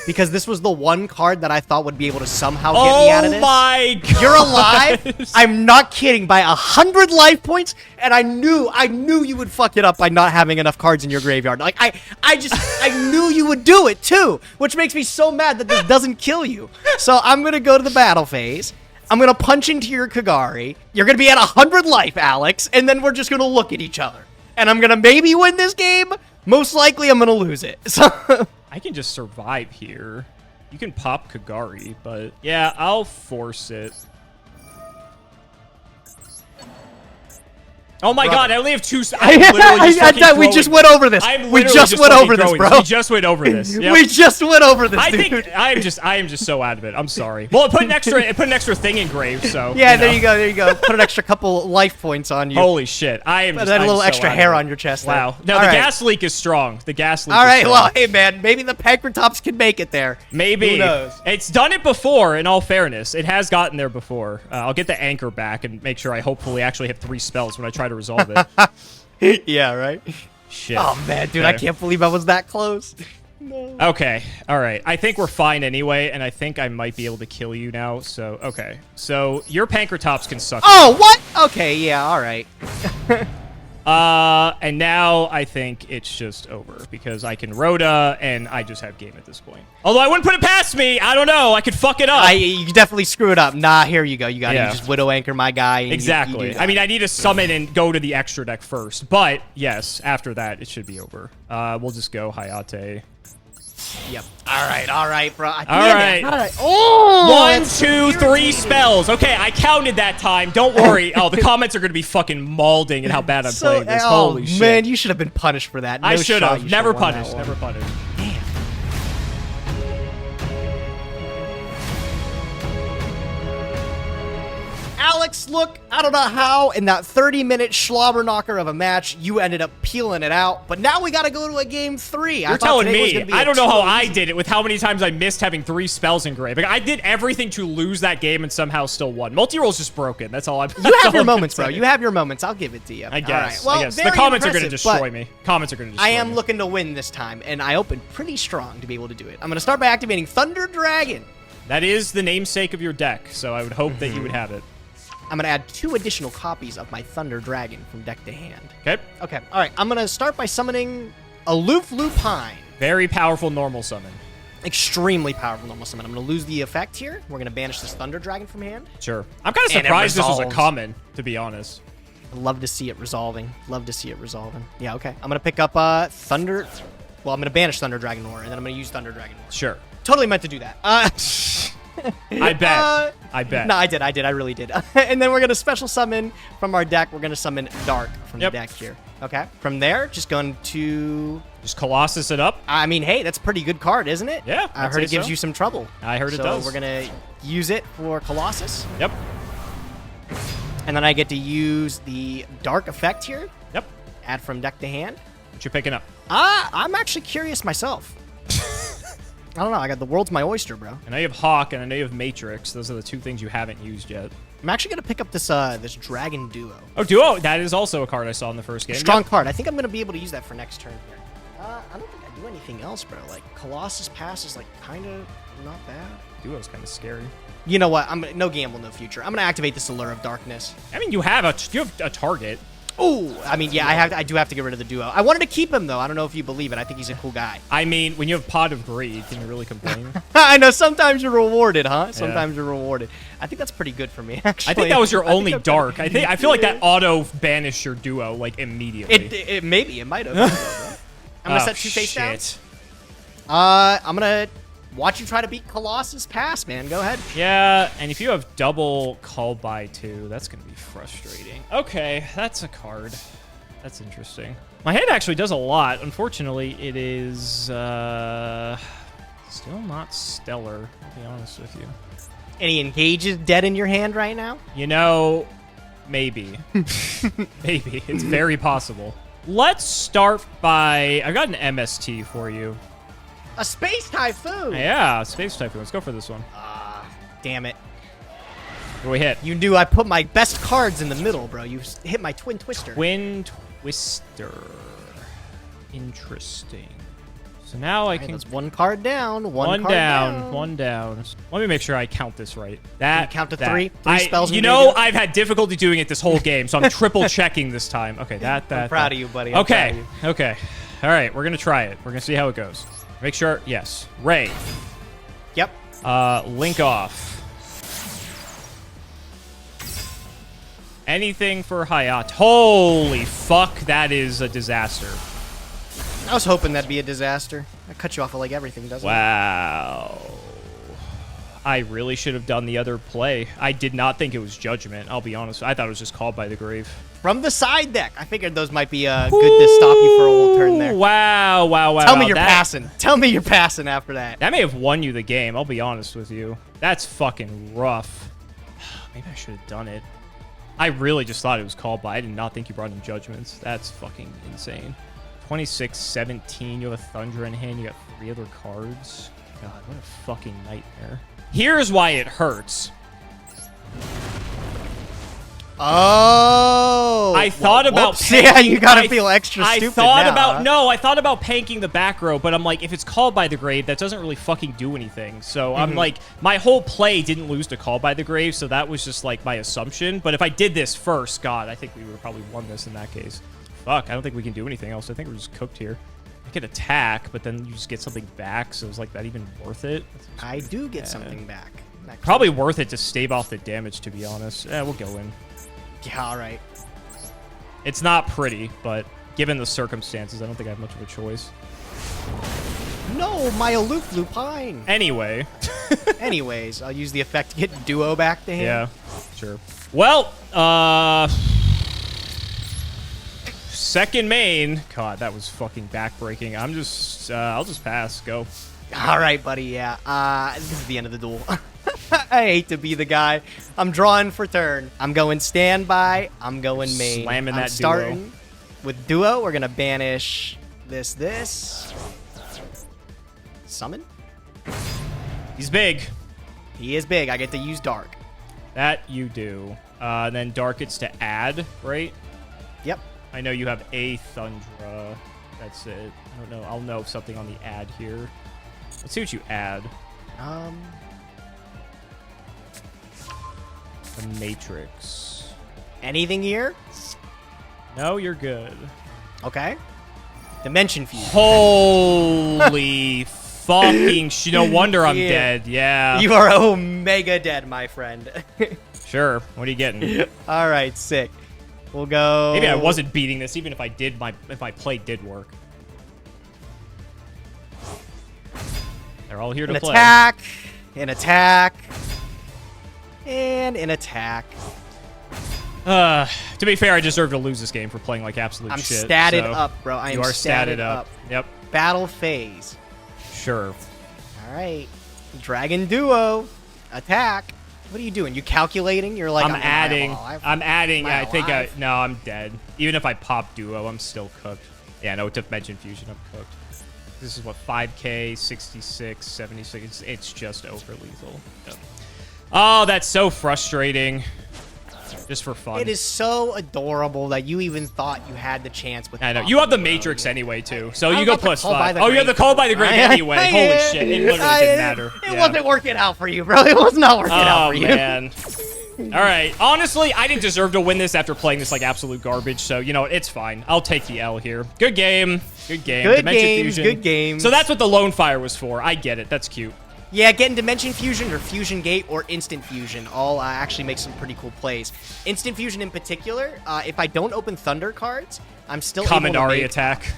because this was the one card that I thought would be able to somehow get me out of this. Oh my god! You're alive. I'm not kidding. By 100 life points, and I knew you would fuck it up by not having enough cards in your graveyard. Like I knew you would do it too, which makes me so mad that this doesn't kill you. So I'm gonna go to the battle phase. I'm gonna punch into your Kagari. You're gonna be at 100 life, Alex, and then we're just gonna look at each other. And I'm gonna maybe win this game. Most likely, I'm gonna lose it. So I can just survive here. You can pop Kagari, but yeah, I'll force it. Oh my god, I only have 2. We just went over this. We just went over this, bro. We just went over this. Yep. We just went over this, dude. I think I am just so out of it. I'm sorry. Well, it put an extra thing engraved, so yeah, there you go. Put an extra couple life points on you. Holy shit. I am just that little so extra hair on your chest. Wow. There. No, the gas leak is strong. The gas leak All right, is strong. well, hey man, maybe the Pancratops can make it there. Maybe. Who knows? It's done it before, in all fairness. It has gotten there before. I'll get the anchor back and make sure I hopefully actually have 3 spells when I try to resolve it. Yeah, right? Shit. Oh, man, dude, okay. I can't believe I was that close. No. Okay, all right. I think we're fine anyway, and I think I might be able to kill you now, so, okay. So, your Pancratops can suck. Oh, what? Okay, yeah, all right. And now I think it's just over, because I can Rhoda, and I just have game at this point. Although I wouldn't put it past me. I don't know. I could fuck it up. You definitely screw it up. Nah, here you go. You got to just Widow Anchor my guy. And exactly. I mean, I need to summon and go to the extra deck first. But, yes, after that, it should be over. We'll just go Hayate. Yep. All right, bro. All right. Oh! 1, 2, 3 spells. Okay, I counted that time. Don't worry. Oh, the comments are going to be fucking mauling at how bad I'm playing this. Holy shit. Man, you should have been punished for that. No I should have. Never won punished. Never punished. Damn. Alex, look, I don't know how in that 30-minute slobber knocker of a match you ended up peeling it out, but now we got to go to a game 3. You're telling me. I don't know how I did it with how many times I missed having 3 spells engraved. Like, I did everything to lose that game and somehow still won. Multi-roll's just broken. That's all I'm You have your moments, bro. You have your moments. I'll give it to you. I guess. Well, I guess. The comments are going to destroy me. Comments are going to destroy me. I am looking to win this time, and I opened pretty strong to be able to do it. I'm going to start by activating Thunder Dragon. That is the namesake of your deck, so I would hope that you would have it. I'm going to add 2 additional copies of my Thunder Dragon from deck to hand. Okay. Okay. All right. I'm going to start by summoning Aloof Lupine. Very powerful normal summon. Extremely powerful normal summon. I'm going to lose the effect here. We're going to banish this Thunder Dragon from hand. Sure. I'm kind of surprised this was a common, to be honest. I'd love to see it resolving. Love to see it resolving. Yeah, okay. I'm going to pick up Thunder... Well, I'm going to banish Thunder Dragon War, and then I'm going to use Thunder Dragon War. Sure. Totally meant to do that. I bet. I bet. No, I did. I really did. And then we're going to special summon from our deck. We're going to summon Dark from the deck here. Okay. From there, just going to... Just Colossus it up. I mean, hey, that's a pretty good card, isn't it? Yeah. I heard it gives you some trouble. I heard it does. So we're going to use it for Colossus. Yep. And then I get to use the Dark effect here. Yep. Add from deck to hand. What you picking up? I'm actually curious myself. I don't know. I got the world's my oyster, bro. I know you have Hawk, and I know you have Matrix. Those are the 2 things you haven't used yet. I'm actually going to pick up this Dragon Duo. Oh, Duo. That is also a card I saw in the first game. Strong card. I think I'm going to be able to use that for next turn here. I don't think I do anything else, bro. Like, Colossus Pass is, like, kind of not bad. Duo's kind of scary. You know what? No gamble, no future. I'm going to activate this Allure of Darkness. I mean, you have a target. Ooh, I mean, yeah, I do have to get rid of the duo. I wanted to keep him though. I don't know if you believe it. I think he's a cool guy. I mean, when you have Pot of Greed, can you really complain? I know sometimes you're rewarded, huh? Sometimes you're rewarded. I think that's pretty good for me, actually. I think that was your only dark. I feel like that auto banished your duo like immediately. It maybe it might have. I'm gonna set 2 face down. I'm gonna watch you try to beat Colossus Pass, man. Go ahead. Yeah, and if you have double call by 2, that's gonna be frustrating. Okay, that's a card. That's interesting. My hand actually does a lot. Unfortunately, it is still not stellar, I'll be honest with you. Any engages dead in your hand right now? You know, maybe. Maybe. It's very possible. Let's start by... I've got an MST for you. A Space Typhoon! Yeah, Space Typhoon. Let's go for this one. Damn it. What do we hit? You knew I put my best cards in the middle, bro. You hit my Twin Twister. Twin Twister. Interesting. So now I can... That's 1 card down. One down. Let me make sure I count this right. That. Count to 3. 3 spells. You know, I've had difficulty doing it this whole game, so I'm triple checking this time. Okay, I'm proud of you, buddy. Okay. Okay. All right, we're gonna try it. We're gonna see how it goes. Make sure. Yes. Ray. Yep. Link off. Anything for Hayat. Holy fuck, that is a disaster. I was hoping that'd be a disaster. I cut you off of like everything, doesn't it? Wow. I really should have done the other play. I did not think it was Judgment, I'll be honest. I thought it was just Called by the Grave. From the side deck. I figured those might be good to stop you for a whole turn there. Wow. Tell me you're passing. Tell me you're passing after that. That may have won you the game, I'll be honest with you. That's fucking rough. Maybe I should have done it. I really just thought it was Called by. I did not think you brought in Judgments. That's fucking insane. 26-17, you have a Thunder in hand, you got 3 other cards. God, what a fucking nightmare. Here's why it hurts. Oh. I thought about... Yeah, you gotta feel extra stupid I thought about panking the back row, but I'm like, if it's Called by the Grave, that doesn't really fucking do anything. So I'm like, my whole play didn't lose to Called by the Grave, so that was just like my assumption. But if I did this first, God, I think we would have probably won this in that case. Fuck, I don't think we can do anything else. I think we're just cooked here. I could attack, but then you just get something back, so is like that even worth it? I do get something back. Probably worth it to stave off the damage, to be honest. Yeah, we'll go in. Yeah, all right. It's not pretty, but given the circumstances, I don't think I have much of a choice. No, my aloof lupine. Anyway. Anyways, I'll use the effect to get duo back to him. Yeah, sure. Well, second main. God, that was fucking backbreaking. I'm just, I'll just pass. Go. All right, buddy. Yeah. This is the end of the duel. I hate to be the guy. I'm drawing for turn. I'm going standby. I'm going main. Slamming that starting with duo. We're gonna banish this. Summon. He's big. He is big. I get to use dark. That you do. Then dark gets to add, right? Yep. I know you have a Thundra. That's it. I don't know. I'll know something on the add here. Let's see what you add. The Matrix. Anything here? No, you're good. Okay. Dimension Fuse. Holy fucking no wonder I'm dead. Yeah. You are omega dead, my friend. Sure. What are you getting? All right, sick. We'll go. Maybe I wasn't beating this, even if I did if my play did work. They're all here to play. An attack, and an attack. To be fair, I deserve to lose this game for playing like absolute shit. I'm statted up, bro. I am statted up. Yep. Battle phase. Sure. All right. Dragon duo. Attack. What are you doing? You calculating? You're like, I'm adding. I think no, I'm dead. Even if I pop duo, I'm still cooked. Yeah, no, Dimension Fusion, I'm cooked. This is what, 5k, 66, 76. It's just over lethal. Yep. Oh, that's so frustrating. Just for fun. It is so adorable that you even thought you had the chance with. I know. You have the Matrix anyway, too. So you go +5. Oh, you have the Call by the Grave anyway. Holy shit. It literally didn't matter. It wasn't working out for you, bro. It was not working out for you. Oh, man. All right. Honestly, I didn't deserve to win this after playing this like absolute garbage. So, you know, it's fine. I'll take the L here. Good game. Good game. Good Dimension games, Fusion. good games. So that's what the Lone Fire was for. I get it. That's cute. Yeah, getting Dimension Fusion or Fusion Gate or Instant Fusion all actually make some pretty cool plays. Instant Fusion in particular, if I don't open Thunder cards, I'm still able to Kaminari make... attack.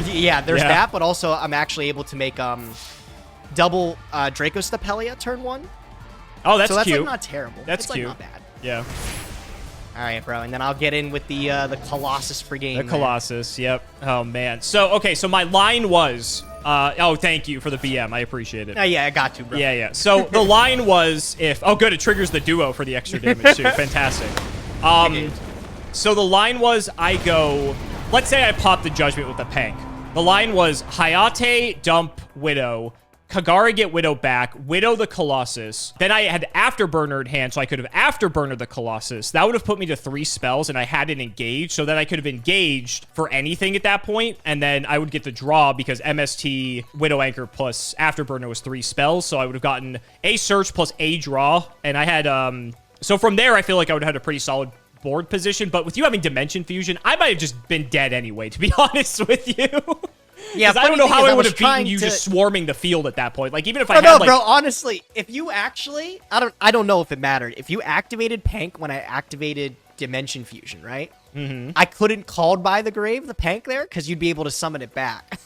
Yeah, there's that, but also I'm actually able to make double Draco Stapelia turn 1. Oh, that's so that's cute. like not terrible. That's it's cute. Like not bad. Yeah. All right, bro, and then I'll get in with the Colossus for game. The Colossus, yep. Oh, man. So, okay, so my line was... oh, thank you for the BM. I appreciate it. Yeah, I got to, bro. Yeah, yeah. So the line was if... Oh, good. It triggers the duo for the extra damage, too. Fantastic. So the line was I go... Let's say I pop the Judgment with the Pank. The line was Hayate, dump, Widow. Kagari get Widow back, Widow the Colossus. Then I had Afterburner in hand, so I could have Afterburner the Colossus. That would have put me to 3 spells, and I hadn't engaged, so that I could have engaged for anything at that point, and then I would get the draw because MST, Widow Anchor plus Afterburner was 3 spells, so I would have gotten a search plus a draw, and I had, so from there, I feel like I would have had a pretty solid board position, but with you having Dimension Fusion, I might have just been dead anyway, to be honest with you. Yeah, I don't know how I would have beaten you to... just swarming the field at that point. Like, even if I had, like... bro, honestly, if you actually... I don't know if it mattered. If you activated Pank when I activated Dimension Fusion, right? Mm-hmm. I couldn't called by the grave, the Pank there, because you'd be able to summon it back.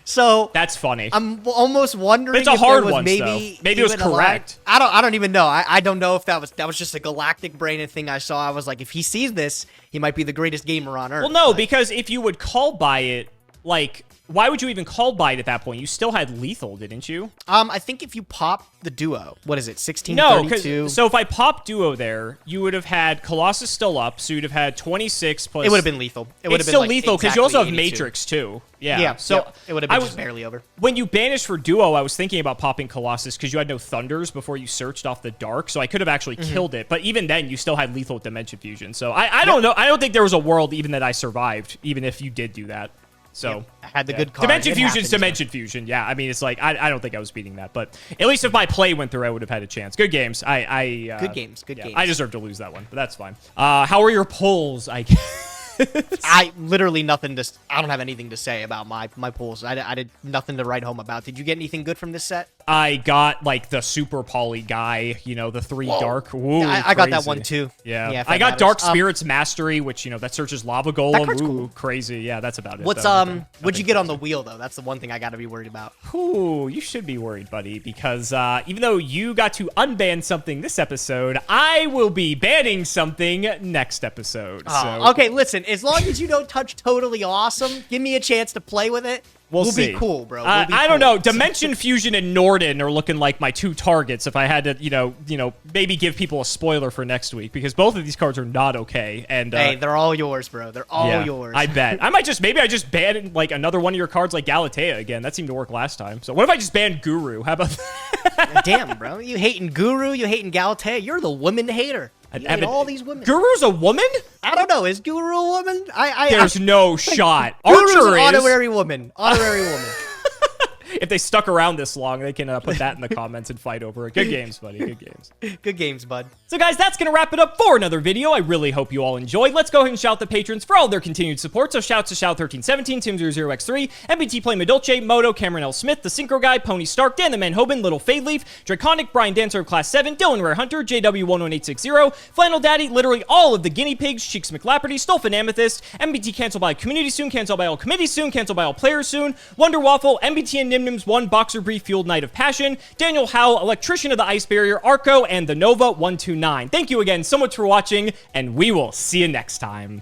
So... That's funny. I'm almost wondering it's a hard one, maybe it was correct. I don't even know. I don't know if that was just a galactic brain thing I saw. I was like, if he sees this, he might be the greatest gamer on Earth. Well, no, because if you would call by it, like... Why would you even call by it at that point? You still had lethal, didn't you? I think if you pop the duo, what is it, 16, no, 32? So if I pop duo there, you would have had Colossus still up, so you'd have had 26 plus... It would have been lethal. It would have been still like lethal, because exactly you also have 82. Matrix, too. Yeah, yeah, so yep. It would have been just barely over. When you banished for duo, I was thinking about popping Colossus because you had no Thunders before you searched off the dark, so I could have actually killed it. But even then, you still had lethal Dimension Fusion. So I don't know. I don't think there was a world even that I survived, even if you did do that. So I had the good card. Dimension Fusion's Dimension Fusion. Yeah, I mean, it's like I don't think I was beating that, but at least if my play went through, I would have had a chance. Good games. Good games. I deserve to lose that one, but that's fine. How are your pulls? I guess. I literally nothing to. I don't have anything to say about my pulls. I did nothing to write home about. Did you get anything good from this set? I got like the super poly guy, you know, the 3 dark. Ooh, I got that one too. Yeah, I got Dark Spirits Mastery, which, you know, that searches Lava Golem. Ooh, cool. Crazy. Yeah, that's about it. What's what'd you get on the wheel though? That's the one thing I got to be worried about. Ooh, you should be worried, buddy, because even though you got to unban something this episode, I will be banning something next episode. So. Okay, listen. As long as you don't touch Totally Awesome, give me a chance to play with it. We'll see. Be cool, bro. I don't know. Dimension Fusion and Norden are looking like my 2 targets. If I had to, you know, maybe give people a spoiler for next week, because both of these cards are not okay. And hey, they're all yours, bro. They're all yours. I bet. Maybe I just ban like another one of your cards, like Galatea again. That seemed to work last time. So what if I just ban Guru? How about that? Damn, bro. You hating Guru? You hating Galatea? You're the woman hater. You hate all these women. Guru's a woman? I don't know. Is Guru a woman? There's no shot. Guru's Archer an is. honorary woman. Honorary woman. If they stuck around this long, they can put that in the comments and fight over it. Good games, buddy. Good games. Good games, bud. So, guys, that's going to wrap it up for another video. I really hope you all enjoyed. Let's go ahead and shout the patrons for all their continued support. So, shouts to Shout1317, Tim00x3, MBT Play Madolce, Moto, Cameron L. Smith, The Synchro Guy, Pony Stark, Dan the Man Hoban, Little Fadeleaf, Draconic, Brian Dancer of Class 7, Dylan Rare Hunter, JW11860, Flannel Daddy, literally all of the guinea pigs, Cheeks McLapperty, Stolfin Amethyst, MBT canceled by community soon, canceled by all committees soon, canceled by all players soon, Wonder Waffle, MBT and Nyhmnims 1, Boxer Brief, Fueled Knight of Passion, Daniel Howell, Electrician of the Ice Barrier, Arco, and the Nova 129. Thank you again so much for watching, and we will see you next time.